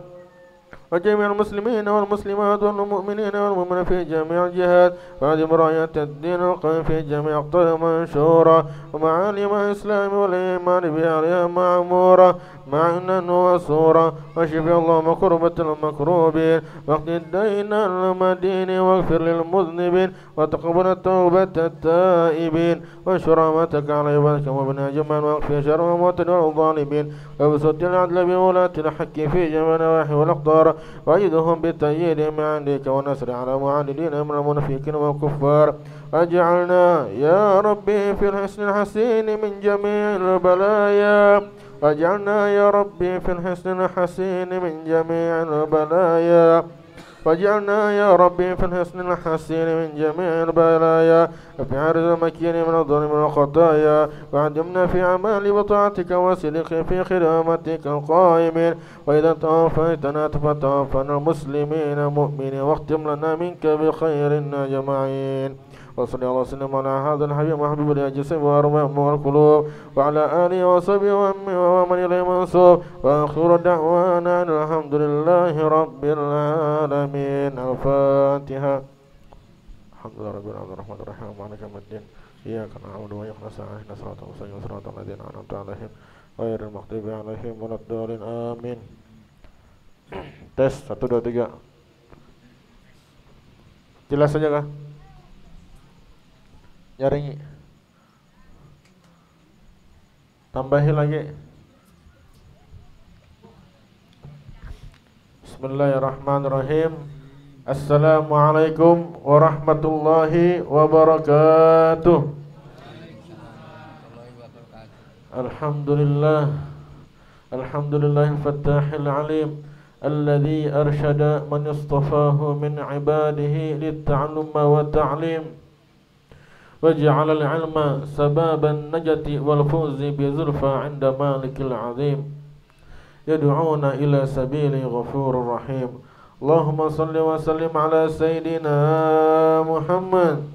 وجميع المسلمين والمسلمات والمؤمنين والمؤمنين في جميع الجهات وعدم راية الدين القيم في جميع أقطار منشورة ومعالم الإسلام والإيمان بها معمورة معنا وصورة وشفي اللهم كربة المكروبين واقض الدين المدين واغفر للمذنبين وتقبل توبة التائبين وانشر رحمتك على عبادك وابن جمال واغفر شر وموت والظالمين وابسط العدل بولاة الحق في جميع النواحي والأقطار وأيدهم بالتأييد من عندك والنصر على معاندين من المنافقين والكفار. أجعلنا يا ربي في الحسن الحسين من جميع البلايا واجعلنا يا ربي في الحسن الحسين من جميع البلايا واجعلنا يا ربي في الحسن الحسين من جميع البلايا وفي عرض المكين من الظلم والخطايا وعدمنا في أعمال وطاعتك وصدق في خدمتك القائمين وإذا توفيتنا فتوفنا المسلمين مؤمنين واختم لنا منك بخير أجمعين. وصلى الله وسلم على هذا الحبيب محبوب الجسم وأرواح والقلوب وعلى آله وصحبه ومن إليه منسوب وآخر دعوانا الحمد لله رب العالمين. الفاتحة. الحمد لله رب العالمين الرحمن الرحيم مالك يوم الدين إياك نعبد وإياك نستعين اهدنا الصراط المستقيم صراط الذين أنعمت عليهم غير المغضوب عليهم ولا الضالين آمين. Tes 1 2 3. Jelas saja kah? Nyaringi. Tambahi lagi. Bismillahirrahmanirrahim. Assalamualaikum warahmatullahi wabarakatuh. Alhamdulillah. Alhamdulillahil fattahil alim alladhi arsyada man istafahu min ibadihi lit-ta'allum wa ta'lim وجعل العلم سباب النجاة والفوز بزلفى عند مالك العظيم يدعون إلى سبيل غفور رحيم. اللهم صل وسلم على سيدنا محمد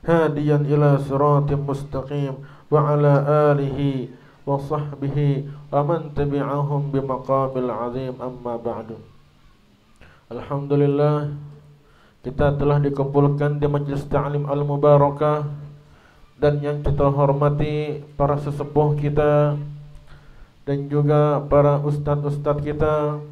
هاديا إلى صراط مستقيم وعلى آله وصحبه ومن تبعهم بمقام العظيم. أما بعد. Alhamdulillah, kita telah dikumpulkan di Majelis Ta'lim Al-Mubarakah dan yang kita hormati para sesepuh kita dan juga para ustadz-ustadz kita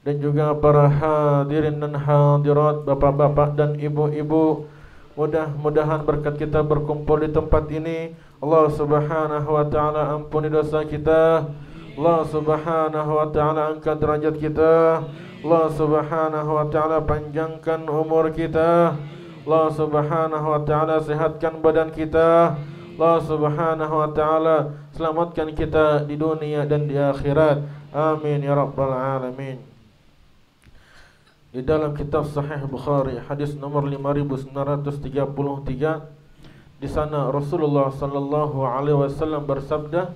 dan juga para hadirin dan hadirat, bapak-bapak dan ibu-ibu. Mudah-mudahan berkat kita berkumpul di tempat ini, Allah Subhanahu wa taala ampuni dosa kita, Allah Subhanahu wa taala angkat derajat kita, Allah Subhanahu wa taala panjangkan umur kita, Allah Subhanahu wa taala sehatkan badan kita, Allah Subhanahu wa taala selamatkan kita di dunia dan di akhirat. Amin ya rabbal alamin. Di dalam kitab Sahih Bukhari hadis nomor 5933, di sana Rasulullah sallallahu alaihi wasallam bersabda,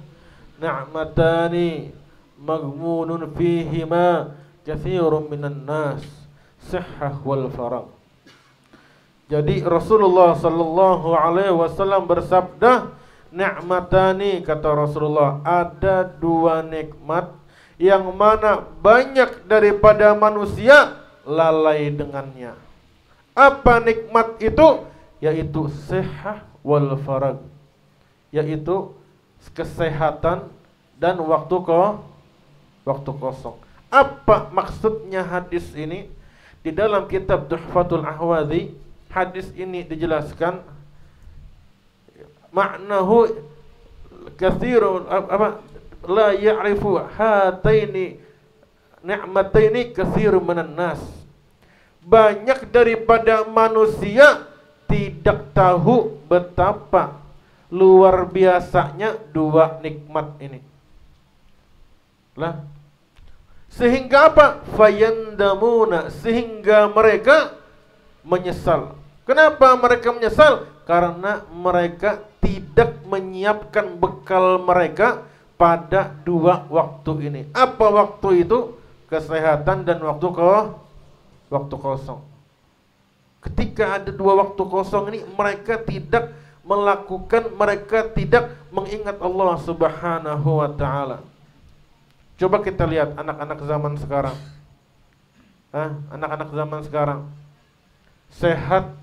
"Ni'matani maghmunun fihima katsirun minan nas, sihhah wal faragh." Jadi Rasulullah sallallahu alaihi wasallam bersabda, ni'matani, kata Rasulullah, ada dua nikmat yang mana banyak daripada manusia lalai dengannya. Apa nikmat itu? Yaitu sihah wal farag, yaitu kesehatan dan waktu kosong. Apa maksudnya hadis ini? Di dalam kitab Tuhfatul Ahwadhi, hadis ini dijelaskan maknahu katsirun la ya'rifu hataini ni'mataini katsirun minan nas. Banyak daripada manusia tidak tahu betapa luar biasanya dua nikmat ini. Lah, sehingga apa? Fayandamuna, sehingga mereka menyesal. Kenapa mereka menyesal? Karena mereka tidak menyiapkan bekal mereka pada dua waktu ini. Apa waktu itu? Kesehatan dan waktu kosong. Ketika ada dua waktu kosong ini, mereka tidak melakukan, mereka tidak mengingat Allah Subhanahu wa ta'ala. Coba kita lihat anak-anak zaman sekarang. Anak-anak zaman sekarang sehat,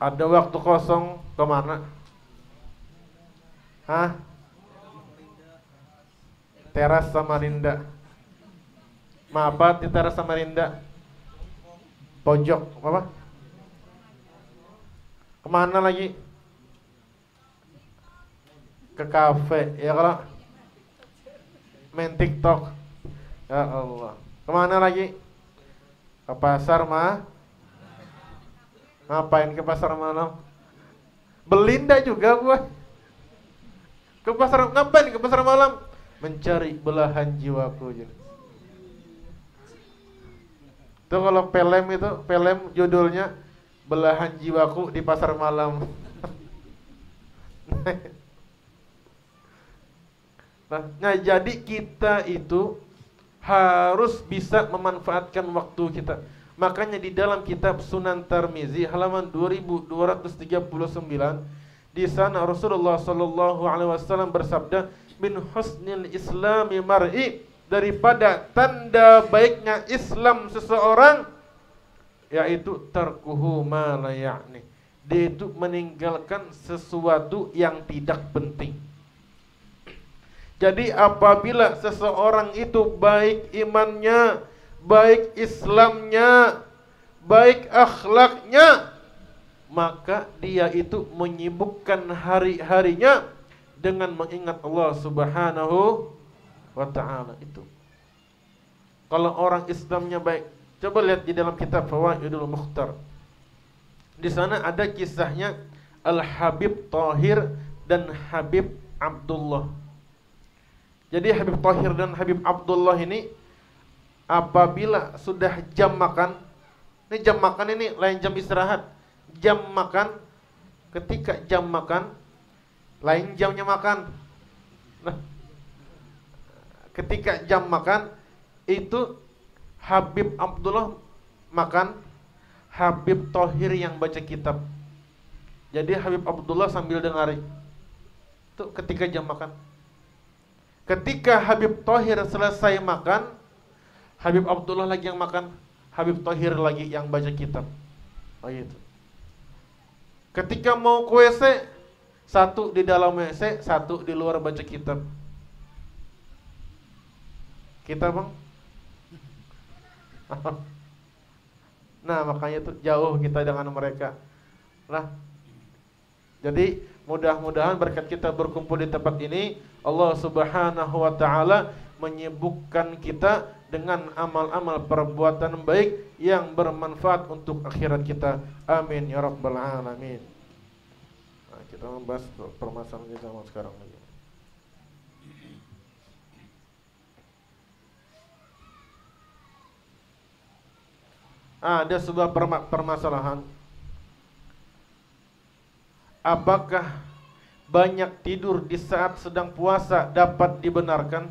ada waktu kosong, kemana? Teras Samarinda. Apa di teras Samarinda? Pojok apa? Kemana lagi? Ke kafe. Ya kalau main TikTok. Ya Allah. Kemana lagi? Ke pasar mah. Ngapain ke pasar malam? Belinda juga gua. Ke pasar, ngapain ke pasar malam? Mencari belahan jiwaku. Itu kalau film itu, film judulnya Belahan Jiwaku di Pasar Malam. Nah, jadi kita itu harus bisa memanfaatkan waktu kita. Makanya di dalam kitab Sunan Tirmizi halaman 2239, di sana Rasulullah sallallahu alaihi wasallam bersabda, min husnil islami mar'i, daripada tanda baiknya Islam seseorang, yaitu tarkuhu ma la ya'ni, dia itu meninggalkan sesuatu yang tidak penting. Jadi apabila seseorang itu baik imannya, baik Islamnya, baik akhlaknya, maka dia itu menyibukkan hari-harinya dengan mengingat Allah Subhanahu wa ta'ala. Itu kalau orang Islamnya baik. Coba lihat di dalam kitab Fawaidul Mukhtar. Di sana ada kisahnya Al-Habib Thahir dan Habib Abdullah. Jadi Habib Thahir dan Habib Abdullah ini apabila sudah jam makan, ini jam makan ini lain jam istirahat. Jam makan, ketika jam makan lain jamnya makan. Nah, ketika jam makan itu Habib Abdullah makan, Habib Thahir yang baca kitab. Jadi Habib Abdullah sambil dengari. Itu ketika jam makan. Ketika Habib Thahir selesai makan, Habib Abdullah lagi yang makan, Habib Thahir lagi yang baca kitab. Oh gitu. Ketika mau ke WC, satu di dalam WC, satu di luar baca kitab. Kita bang? Nah makanya tuh jauh kita dengan mereka. Nah, jadi mudah-mudahan berkat kita berkumpul di tempat ini, Allah Subhanahu wa ta'ala menyibukkan kita dengan amal-amal perbuatan baik yang bermanfaat untuk akhirat kita. Amin ya rabbal alamin. Nah, kita membahas permasalahan di zaman sekarang lagi. Ada sebuah permasalahan. Apakah banyak tidur di saat sedang puasa dapat dibenarkan?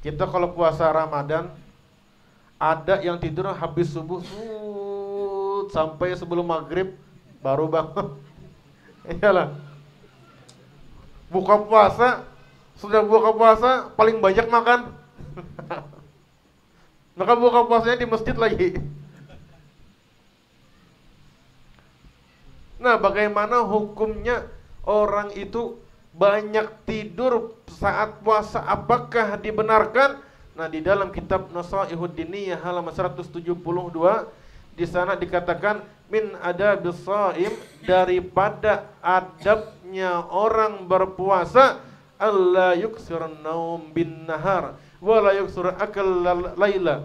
Kita kalau puasa Ramadan, Ada yang tidur habis subuh sampai sebelum maghrib baru bangun. Iyalah. Buka puasa, sudah buka puasa paling banyak makan. Maka buka puasanya di masjid lagi. Nah, bagaimana hukumnya orang itu banyak tidur saat puasa? Apakah dibenarkan? Nah, di dalam kitab Nasaihud Diniyah halaman 172 di sana dikatakan min adabis shaim, daripada adabnya orang berpuasa, alla yuksirun naum bin nahar wa la yuksir akal laila.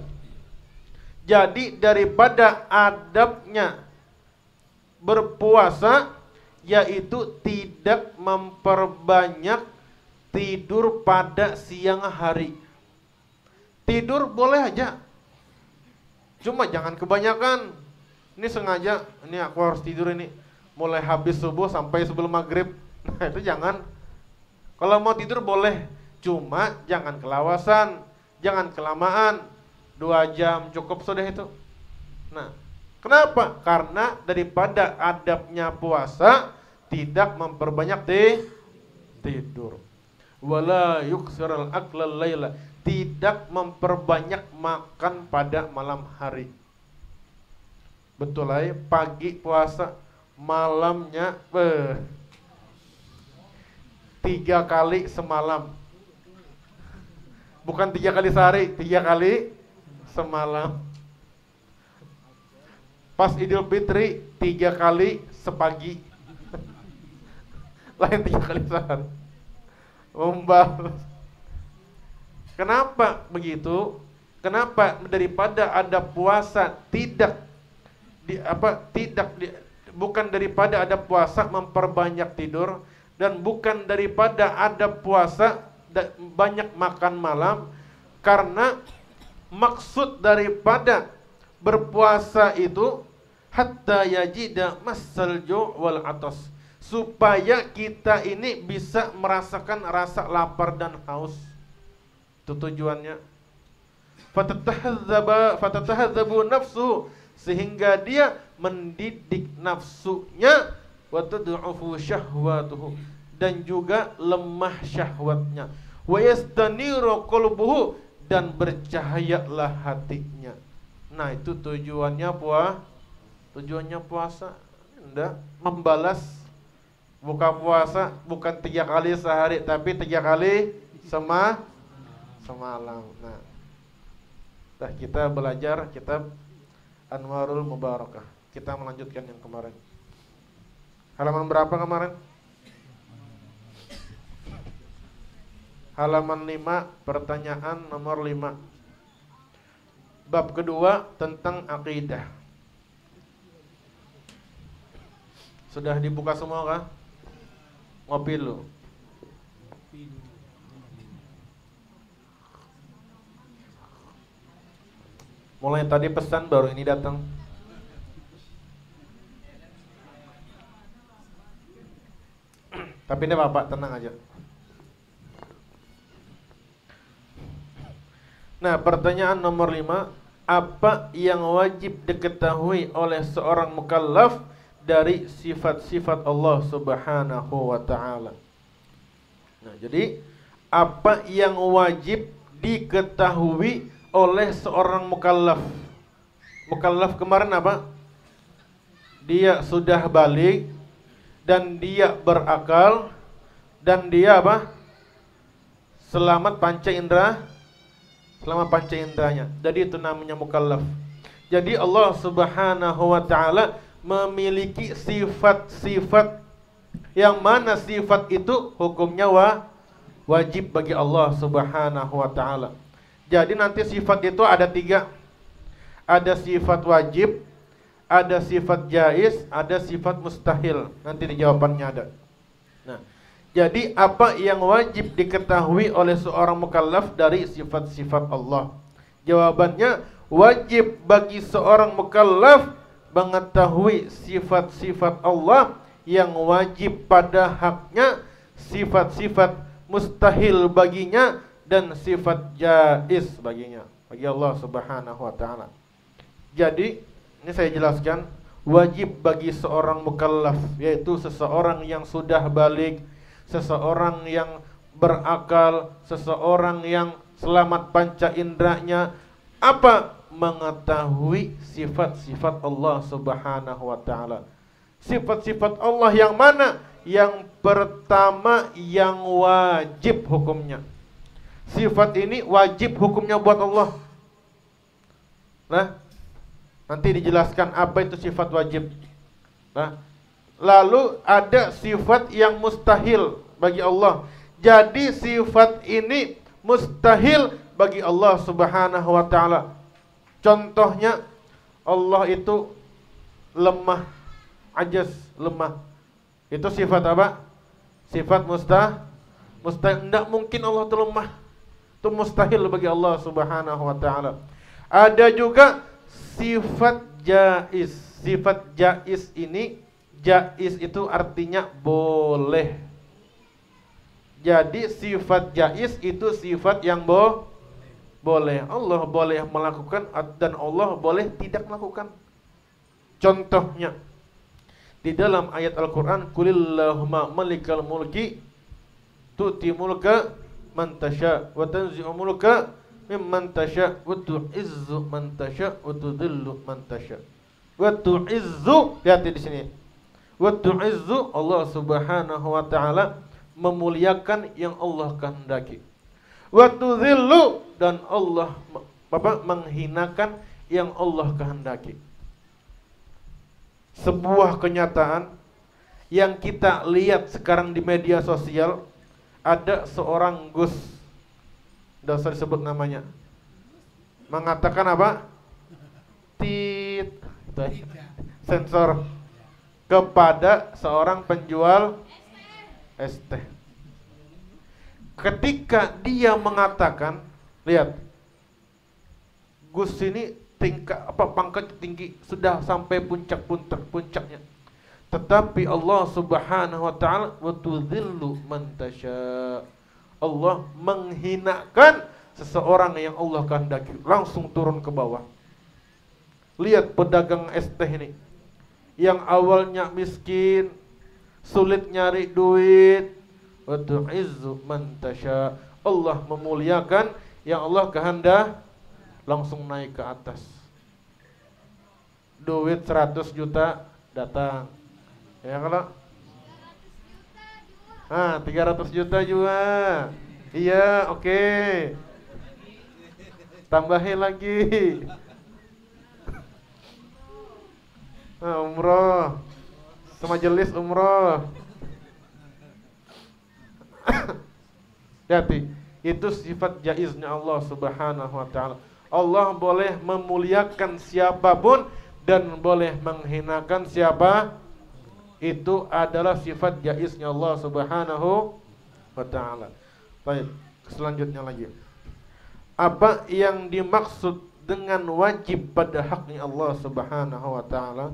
Jadi daripada adabnya berpuasa yaitu tidak memperbanyak tidur pada siang hari. Tidur boleh aja, cuma jangan kebanyakan. Ini sengaja, ini aku harus tidur ini mulai habis subuh sampai sebelum maghrib. Nah itu jangan. Kalau mau tidur boleh, cuma jangan kelawasan, jangan kelamaan. 2 jam cukup sudah itu. Nah, kenapa? Karena daripada adabnya puasa tidak memperbanyak tidur. Wala yuksirul aklal laila, tidak memperbanyak makan pada malam hari. Betul aja, pagi puasa, malamnya 3 kali semalam. Bukan 3 kali sehari, 3 kali semalam. Pas Idul Fitri 3 kali sepagi. Lain 3 kali sehari. Membalas. Kenapa begitu? Kenapa daripada ada puasa bukan daripada ada puasa memperbanyak tidur, dan bukan daripada ada puasa banyak makan malam, karena maksud daripada berpuasa itu hatta yajida massal ju' wal atas, supaya kita ini bisa merasakan rasa lapar dan haus. Itu tujuannya. Fatatahadzabu nafsu, sehingga dia mendidik nafsunya, wa tad'ufu syahwatuhu, dan juga lemah syahwatnya, wa yastaniru qalbuhu, dan bercahayalah hatinya. Nah, itu tujuannya puasa. Enggak membalas buka puasa bukan 3 kali sehari, tapi 3 kali semalam. Nah, kita belajar kitab Anwarul Mubarakah. Kita melanjutkan yang kemarin. Halaman berapa kemarin? Halaman 5, pertanyaan nomor 5. Bab kedua tentang akidah. Sudah dibuka semua kah? Ngopi dulu. Mulai tadi pesan, baru ini datang. Tapi ini Bapak tenang aja. Nah, pertanyaan nomor 5, apa yang wajib diketahui oleh seorang mukallaf dari sifat-sifat Allah Subhanahu wa ta'ala? Nah, jadi apa yang wajib diketahui oleh seorang mukallaf? Mukallaf kemarin apa? Dia sudah balik, dan dia berakal, dan dia apa? Selamat panca indera, selama panca inderanya. Jadi itu namanya mukallaf. Jadi Allah Subhanahu wa ta'ala memiliki sifat-sifat yang mana sifat itu hukumnya wajib bagi Allah Subhanahu wa ta'ala. Jadi nanti sifat itu ada 3. Ada sifat wajib, ada sifat jaiz, ada sifat mustahil. Nanti di jawabannya ada. Nah, jadi apa yang wajib diketahui oleh seorang mukallaf dari sifat-sifat Allah? Jawabannya, wajib bagi seorang mukallaf mengetahui sifat-sifat Allah yang wajib pada haknya, sifat-sifat mustahil baginya, dan sifat jaiz baginya. bagi Allah Subhanahu wa taala. Jadi, ini saya jelaskan, wajib bagi seorang mukallaf, yaitu seseorang yang sudah balik, seseorang yang berakal, seseorang yang selamat panca inderanya, apa? Mengetahui sifat-sifat Allah Subhanahu wa taala. Sifat-sifat Allah yang mana? Yang pertama, yang wajib hukumnya. Sifat ini wajib hukumnya buat Allah. Nah, nanti dijelaskan apa itu sifat wajib. Nah, lalu ada sifat yang mustahil bagi Allah. Jadi sifat ini mustahil bagi Allah Subhanahu wa taala. Contohnya, Allah itu lemah, ajaz, lemah. Itu sifat apa? Sifat mustahil. Tidak mungkin Allah itu lemah. Itu mustahil bagi Allah Subhanahu wa taala. Ada juga sifat jaiz. Sifat jaiz ini, jaiz itu artinya boleh. Jadi sifat jaiz itu sifat yang boleh. Allah boleh melakukan dan Allah boleh tidak melakukan. Contohnya, di dalam ayat Al-Quran, Qulillahumma malikal mulki tu'ti mulka man tasha wa tanzi'u mulka mimman tasha wa tu'izzu man tasha wa tudhillu man tasha. Wa tu'izzu, lihat di sini. Wa tu'izzu, Allah Subhanahu wa taala memuliakan yang Allah kehendaki. Wa tudhillu, dan Allah menghinakan yang Allah kehendaki. Sebuah kenyataan yang kita lihat sekarang di media sosial, ada seorang Gus, tidak usah disebut namanya, mengatakan apa? Tit, sensor kepada seorang penjual es teh. Ketika dia mengatakan, lihat, Gus ini pangkat tinggi, sudah sampai puncaknya. Tetapi Allah Subhanahu wa taala wa tudhillu man tasya. Allah menghinakan seseorang yang Allah kehendaki, langsung turun ke bawah. Lihat pedagang es teh ini, yang awalnya miskin, sulit nyari duit, wa tu'izzu man tasya. Allah memuliakan yang Allah kehendak, langsung naik ke atas. Duit 100 juta datang. Ya kalau 300 juta juga. Iya, oke. Tambahin lagi. Umroh. Semajelis umroh. Hati, itu sifat jaiznya Allah Subhanahu wa taala. Allah boleh memuliakan siapapun dan boleh menghinakan siapa. Itu adalah sifat jaiznya Allah Subhanahu wa taala. Baik, selanjutnya lagi. Apa yang dimaksud dengan wajib pada haknya Allah Subhanahu wa taala?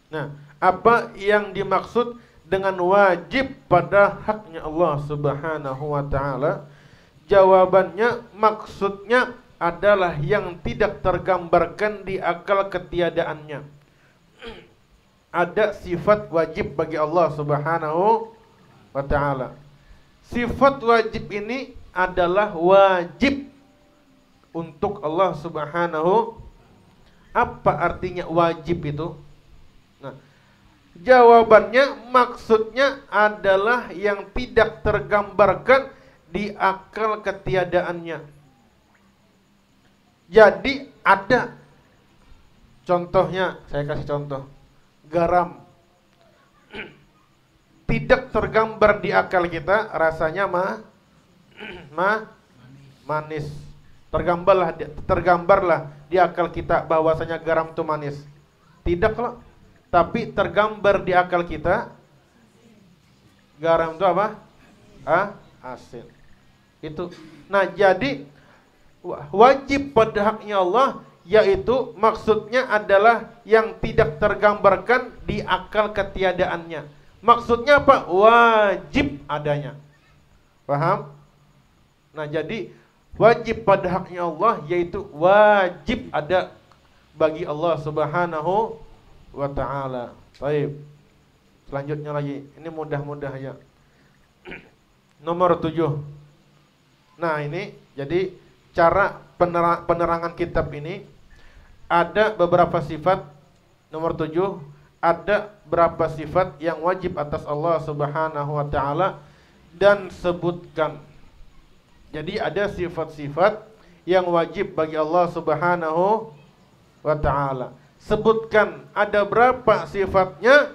Nah, apa yang dimaksud dengan wajib pada haknya Allah Subhanahu wa taala? Jawabannya, maksudnya adalah yang tidak tergambarkan di akal ketiadaannya. Ada sifat wajib bagi Allah Subhanahu wa taala. Sifat wajib ini adalah wajib untuk Allah Subhanahu. Apa artinya wajib itu? Nah, jawabannya, maksudnya adalah yang tidak tergambarkan di akal ketiadaannya. Jadi ada contohnya, saya kasih contoh. Garam tidak tergambar di akal kita, rasanya manis. Tergambarlah di akal kita bahwasanya garam itu manis. Tidak loh. Tapi tergambar di akal kita, garam itu apa? Asin. Itu. Nah, jadi wajib pada haknya Allah, yaitu maksudnya adalah yang tidak tergambarkan di akal ketiadaannya. Maksudnya apa? Wajib adanya. Paham? Nah, jadi wajib pada haknya Allah yaitu wajib ada bagi Allah Subhanahu wa ta'ala. Baik. Selanjutnya lagi. Ini mudah-mudah ya. Nomor 7. Nah, ini jadi cara penerangan kitab ini ada beberapa sifat. Nomor 7, ada berapa sifat yang wajib atas Allah Subhanahu wa ta'ala dan sebutkan. Jadi ada sifat-sifat yang wajib bagi Allah Subhanahu wa ta'ala. Sebutkan ada berapa sifatnya?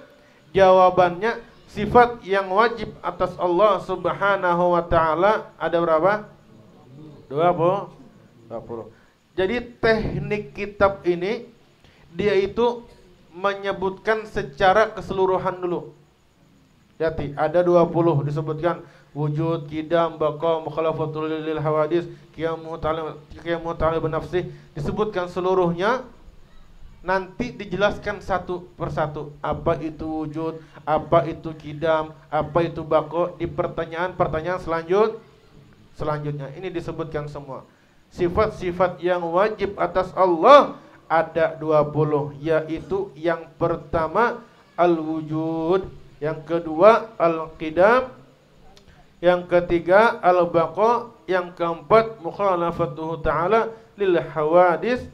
Jawabannya sifat yang wajib atas Allah Subhanahu wa ta'ala ada berapa? 20. Jadi teknik kitab ini dia itu menyebutkan secara keseluruhan dulu. Lihat, ada 20 disebutkan wujud, qidam, baqa, mukhalafatul lil hawadis, qiyamu ta'ala binafsih, disebutkan seluruhnya. Nanti dijelaskan satu persatu apa itu wujud, apa itu qidam, apa itu baqa di pertanyaan-pertanyaan selanjutnya. Ini disebutkan semua. Sifat-sifat yang wajib atas Allah ada 20, yaitu yang pertama al-wujud, yang kedua al-qidam, yang ketiga al-baqa, yang keempat mukhalafatuhu ta'ala lil hawadis,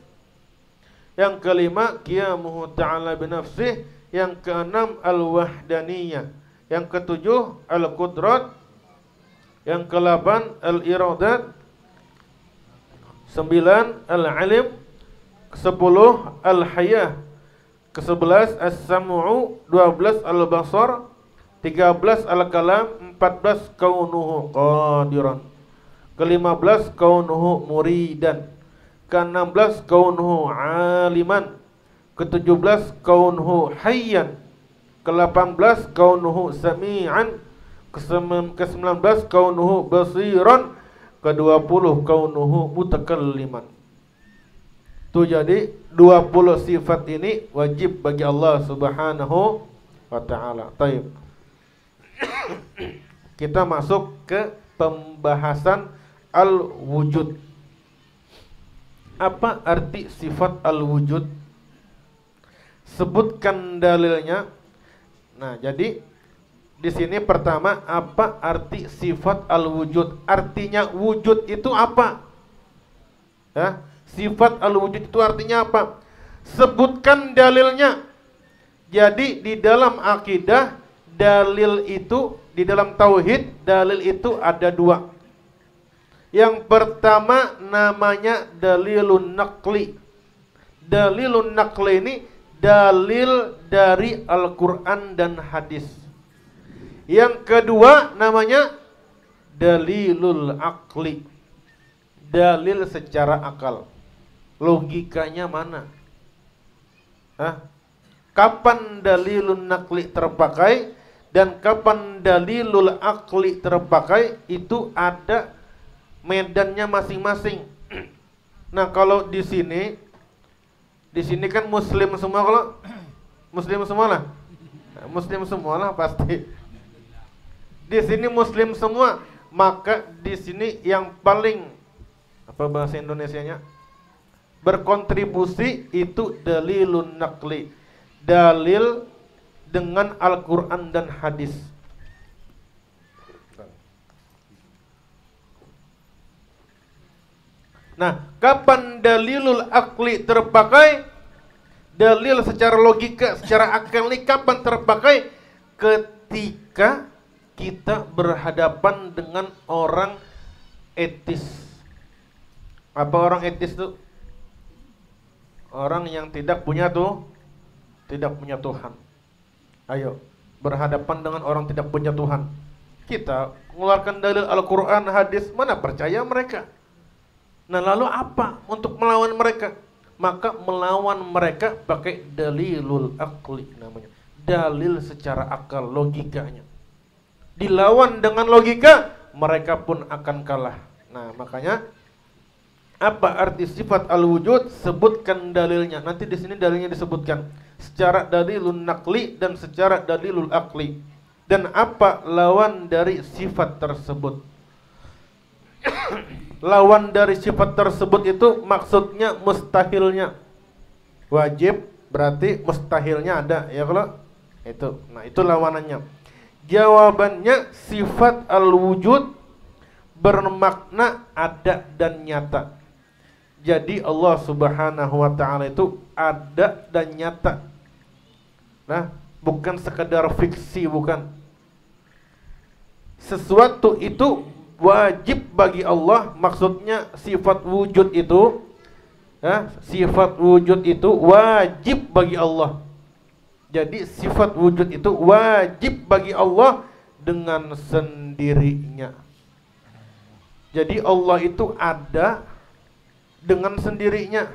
yang kelima qiyamuhu ta'ala binafsih, yang keenam al-wahdaniyah, yang ketujuh al-qudrat, yang ke-8 al-iradat, 9 al-alim, 10 al-hayah, ke-11 as-sam'u, 12 al-basar, 13 al-kalam, 14 kaunuhu qadiran, ke-15 kaunuhu muridan, ke-16 kaunuhu aliman, ke-17 kaunuhu hayyan, ke-18 kaunuhu sami'an, ke-19 kaunuhu basiran, ke-20 kaunuhu mutakalliman. Itu jadi 20 sifat ini wajib bagi Allah Subhanahu wa ta'ala. Taib. Kita masuk ke pembahasan al-wujud. Apa arti sifat al-wujud? Sebutkan dalilnya. Nah, jadi di sini pertama, apa arti sifat al-wujud? Artinya wujud itu apa? Ya, sifat al-wujud itu artinya apa? Sebutkan dalilnya. Jadi di dalam akidah, dalil itu, di dalam tauhid, dalil itu ada 2. Yang pertama namanya dalilun naqli. Dalilun naqli ini dalil dari Al-Quran dan hadis. Yang kedua namanya dalilul aqli, dalil secara akal. Logikanya mana? Kapan dalilun naqli terpakai dan kapan dalilul aqli terpakai, itu ada medannya masing-masing. Nah, kalau di sini kan muslim semua, kalau muslim semua lah. Muslim semua lah pasti. Di sini muslim semua, maka di sini yang paling apa bahasa Indonesianya? Berkontribusi itu dalilun naqli. Dalil dengan Al-Qur'an dan hadis. Nah, kapan dalilul aqli terpakai? Dalil secara logika, secara akal ini kapan terpakai? Ketika kita berhadapan dengan orang etis. Apa orang etis itu? Orang yang tidak punya Tuhan. Ayo, berhadapan dengan orang tidak punya Tuhan. Kita mengeluarkan dalil Al-Quran, hadis, mana percaya mereka? Nah, lalu apa untuk melawan mereka? Maka melawan mereka pakai dalilul aqli namanya. Dalil secara akal, logikanya. Dilawan dengan logika, mereka pun akan kalah. Nah, makanya apa arti sifat al-wujud? Sebutkan dalilnya. Nanti di sini dalilnya disebutkan secara dalilun naqli dan secara dalilul aqli. Dan apa lawan dari sifat tersebut? Lawan dari sifat tersebut itu maksudnya mustahilnya. Wajib berarti mustahilnya ada, ya kalau itu. Nah, itu lawanannya. Jawabannya sifat al-wujud bermakna ada dan nyata. Jadi Allah Subhanahu wa taala itu ada dan nyata. Nah, bukan sekedar fiksi, bukan. Sesuatu itu wajib bagi Allah, maksudnya sifat wujud itu, ya, sifat wujud itu wajib bagi Allah. Jadi sifat wujud itu wajib bagi Allah dengan sendirinya. Jadi Allah itu ada dengan sendirinya,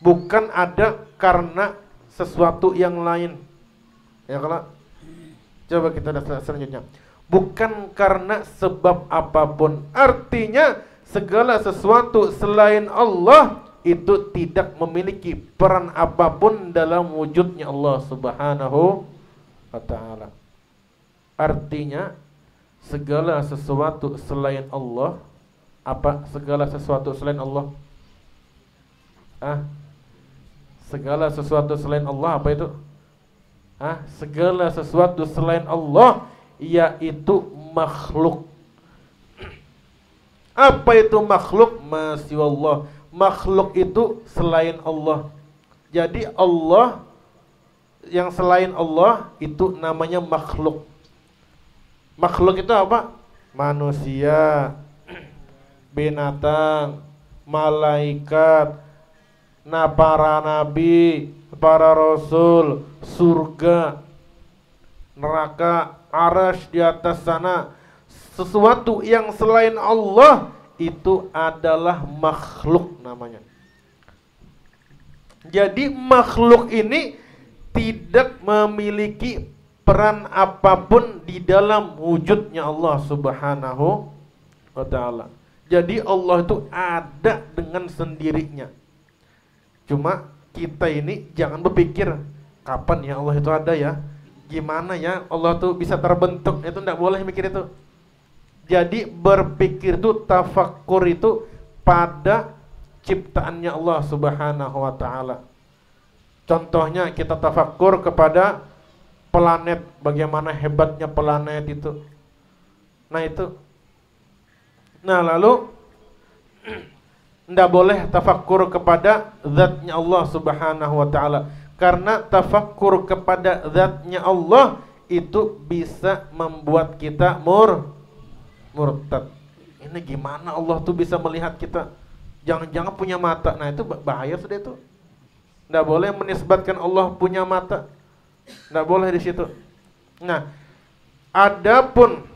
bukan ada karena sesuatu yang lain. Ya kalau coba kita lihat selanjutnya. Bukan karena sebab apapun. Artinya segala sesuatu selain Allah itu tidak memiliki peran apapun dalam wujudnya Allah Subhanahu wa ta'ala. Artinya segala sesuatu selain Allah, apa segala sesuatu selain Allah? Segala sesuatu selain Allah apa itu? Segala sesuatu selain Allah yaitu makhluk. Apa itu makhluk? Masya Allah. Makhluk itu selain Allah. Jadi Allah yang selain Allah itu namanya makhluk. Makhluk itu apa? Manusia, binatang, malaikat, para nabi, para rasul, surga, neraka, arasy di atas sana. Sesuatu yang selain Allah itu adalah makhluk namanya. Jadi makhluk ini tidak memiliki peran apapun di dalam wujudnya Allah Subhanahu wa ta'ala. Jadi Allah itu ada dengan sendirinya. Cuma kita ini jangan berpikir kapan ya Allah itu ada ya, gimana ya Allah itu bisa terbentuk. Itu tidak boleh mikir itu. Jadi berpikir itu, tafakkur itu pada ciptaannya Allah Subhanahu wa ta'ala. Contohnya kita tafakkur kepada planet, bagaimana hebatnya planet itu. Nah itu. Nah lalu tidak boleh tafakkur kepada zatnya Allah Subhanahu wa ta'ala. Karena tafakkur kepada zatnya Allah itu bisa membuat kita murtad. Ini gimana Allah tuh bisa melihat kita? Jangan-jangan punya mata. Nah itu bahaya sudah itu. Tidak boleh menisbatkan Allah punya mata. Tidak boleh di situ. Nah, adapun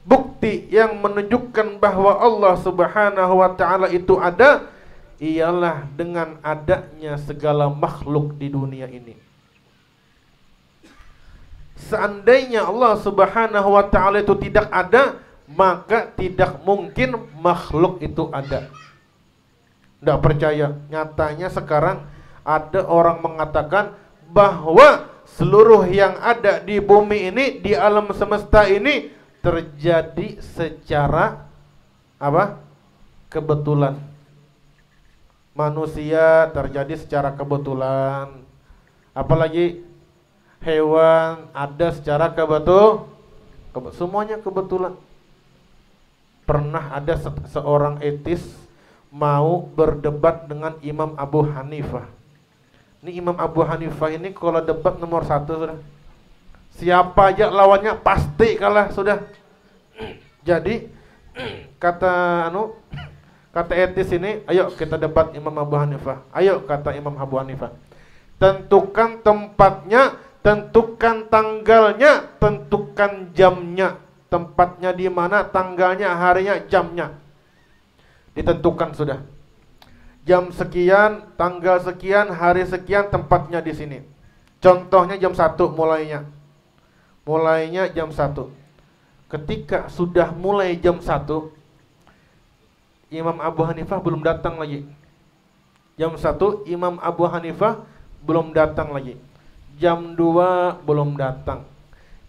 bukti yang menunjukkan bahwa Allah Subhanahu wa ta'ala itu ada, ialah dengan adanya segala makhluk di dunia ini. Seandainya Allah Subhanahu wa ta'ala itu tidak ada, maka tidak mungkin makhluk itu ada. Tidak percaya. Nyatanya sekarang ada orang mengatakan bahwa seluruh yang ada di bumi ini, di alam semesta ini terjadi secara apa? Kebetulan. Manusia terjadi secara kebetulan. Apalagi hewan ada secara semuanya kebetulan. Pernah ada seorang etis mau berdebat dengan Imam Abu Hanifah. Ini Imam Abu Hanifah ini kalau debat nomor 1 sudah. Siapa aja lawannya pasti kalah sudah. Jadi kata etis ini, ayo kita debat Imam Abu Hanifah. Ayo kata Imam Abu Hanifah. Tentukan tempatnya, tentukan tanggalnya, tentukan jamnya. Tempatnya di mana, tanggalnya, harinya, jamnya. Ditentukan sudah. Jam sekian, tanggal sekian, hari sekian, tempatnya di sini. Contohnya jam 1 mulainya. Mulainya jam 1. Ketika sudah mulai jam 1, Imam Abu Hanifah belum datang lagi. Jam 1 Imam Abu Hanifah belum datang lagi. Jam 2 belum datang.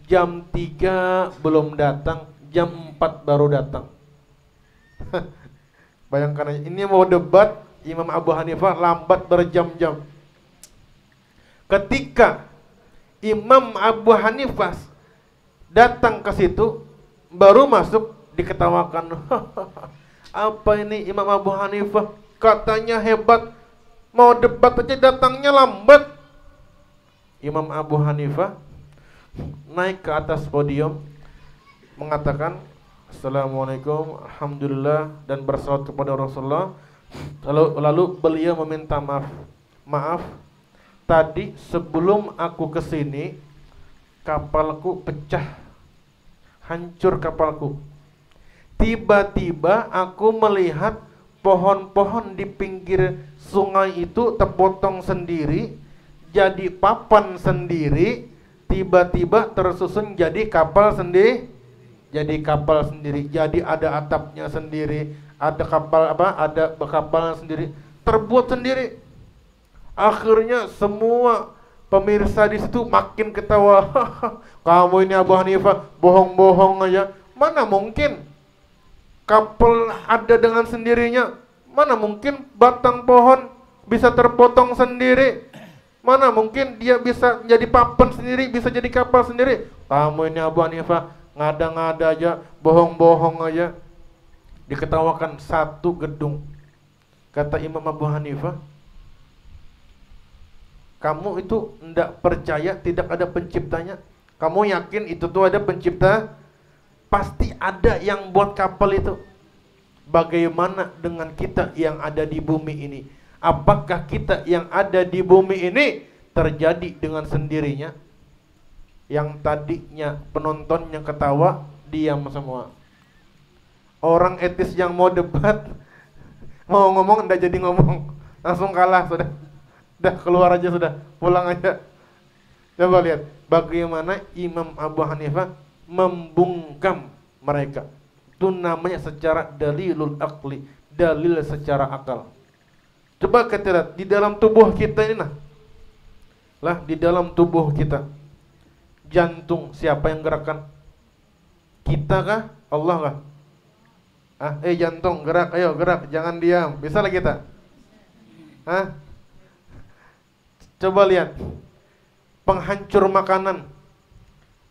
jam 3 belum datang, jam 4 baru datang. Bayangkan aja, ini mau debat, Imam Abu Hanifah lambat berjam-jam. Ketika Imam Abu Hanifah datang ke situ, baru masuk, diketawakan. Apa ini Imam Abu Hanifah? Katanya hebat, mau debat aja datangnya lambat. Imam Abu Hanifah naik ke atas podium, mengatakan Assalamualaikum, Alhamdulillah, dan bersalawat kepada Rasulullah. Lalu beliau meminta maaf, tadi sebelum aku kesini kapalku pecah, hancur kapalku. Tiba-tiba aku melihat pohon-pohon di pinggir sungai itu terpotong sendiri, jadi papan sendiri, tiba-tiba tersusun jadi kapal sendiri, jadi ada atapnya sendiri, ada kapalnya sendiri, terbuat sendiri. Akhirnya semua pemirsa di situ makin ketawa. Kamu ini Abu Hanifah bohong-bohong aja. Mana mungkin kapal ada dengan sendirinya? Mana mungkin batang pohon bisa terpotong sendiri? Mana mungkin dia bisa jadi papan sendiri, bisa jadi kapal sendiri? Kamu ini Abu Hanifah ngada-ngada aja, bohong-bohong aja. Diketawakan satu gedung. Kata Imam Abu Hanifah, kamu itu tidak percaya tidak ada penciptanya? Kamu yakin itu tuh ada pencipta? Pasti ada yang buat kapal itu. Bagaimana dengan kita yang ada di bumi ini? Apakah kita yang ada di bumi ini terjadi dengan sendirinya? Yang tadinya penontonnya ketawa, diam semua. Orang etis yang mau debat, mau ngomong tidak jadi ngomong, langsung kalah sudah. Dah keluar aja sudah, pulang aja. Coba lihat bagaimana Imam Abu Hanifah membungkam mereka. Itu namanya secara dalilul aqli, dalil secara akal. Coba kita lihat di dalam tubuh kita ini di dalam tubuh kita. Jantung siapa yang gerakkan? Kita kah? Allah kah? Jantung gerak, ayo gerak, jangan diam. Bisa lah kita? Coba lihat penghancur makanan.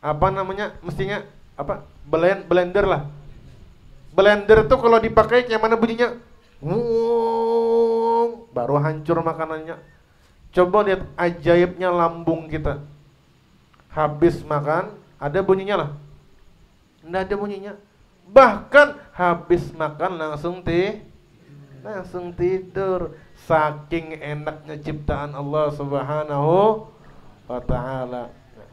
Apa namanya? Mestinya apa? Blender lah. Blender tuh kalau dipakai kayak mana bunyinya? Baru hancur makanannya. Coba lihat ajaibnya lambung kita. Habis makan ada bunyinya lah? Nggak ada bunyinya. Bahkan habis makan langsung tidur. Saking enaknya ciptaan Allah Subhanahu wa ta'ala.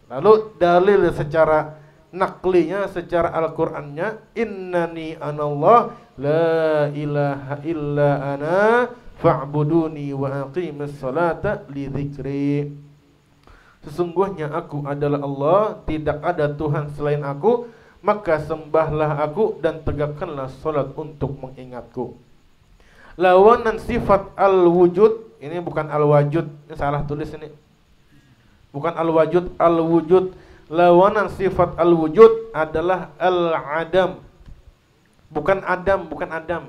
Lalu dalil secara naklinya, secara Al-Qur'annya, innani anallah la ilaha illa ana fa'buduni wa aqimis salata li dzikri. Sesungguhnya aku adalah Allah, tidak ada Tuhan selain aku, maka sembahlah aku dan tegakkanlah salat untuk mengingatku. Lawanan sifat al-wujud, ini bukan al-wajud, ini salah tulis ini. Bukan al-wajud, al-wujud. Lawanan sifat al-wujud adalah al-adam. Bukan Adam, bukan Adam.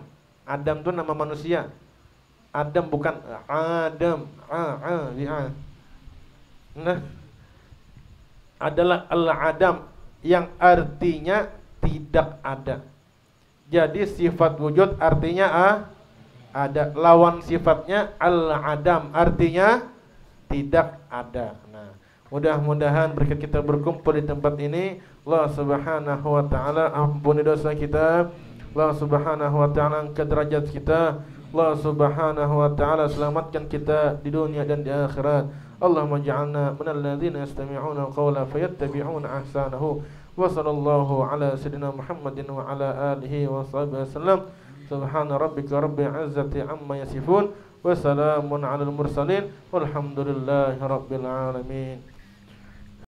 Adam itu nama manusia. Adam bukan Adam. Adalah al-adam yang artinya tidak ada. Jadi sifat wujud artinya ada. Lawan sifatnya al-adam artinya tidak ada. Nah, mudah-mudahan berkat kita berkumpul di tempat ini, Allah Subhanahu wa ta'ala ampuni dosa kita, Allah Subhanahu wa ta'ala angkat derajat kita, Allah Subhanahu wa ta'ala selamatkan kita di dunia dan di akhirat. Allahumma ja'alna minal ladzina yastami'una al-qawla fayattabi'una ahsanahu. Wa sallallahu ala sayyidina Muhammadin wa ala alihi wa sahbihi wasallam. Subhana rabbika rabbil izzati amma yasifun wa salamun alal mursalin walhamdulillahi rabbil alamin.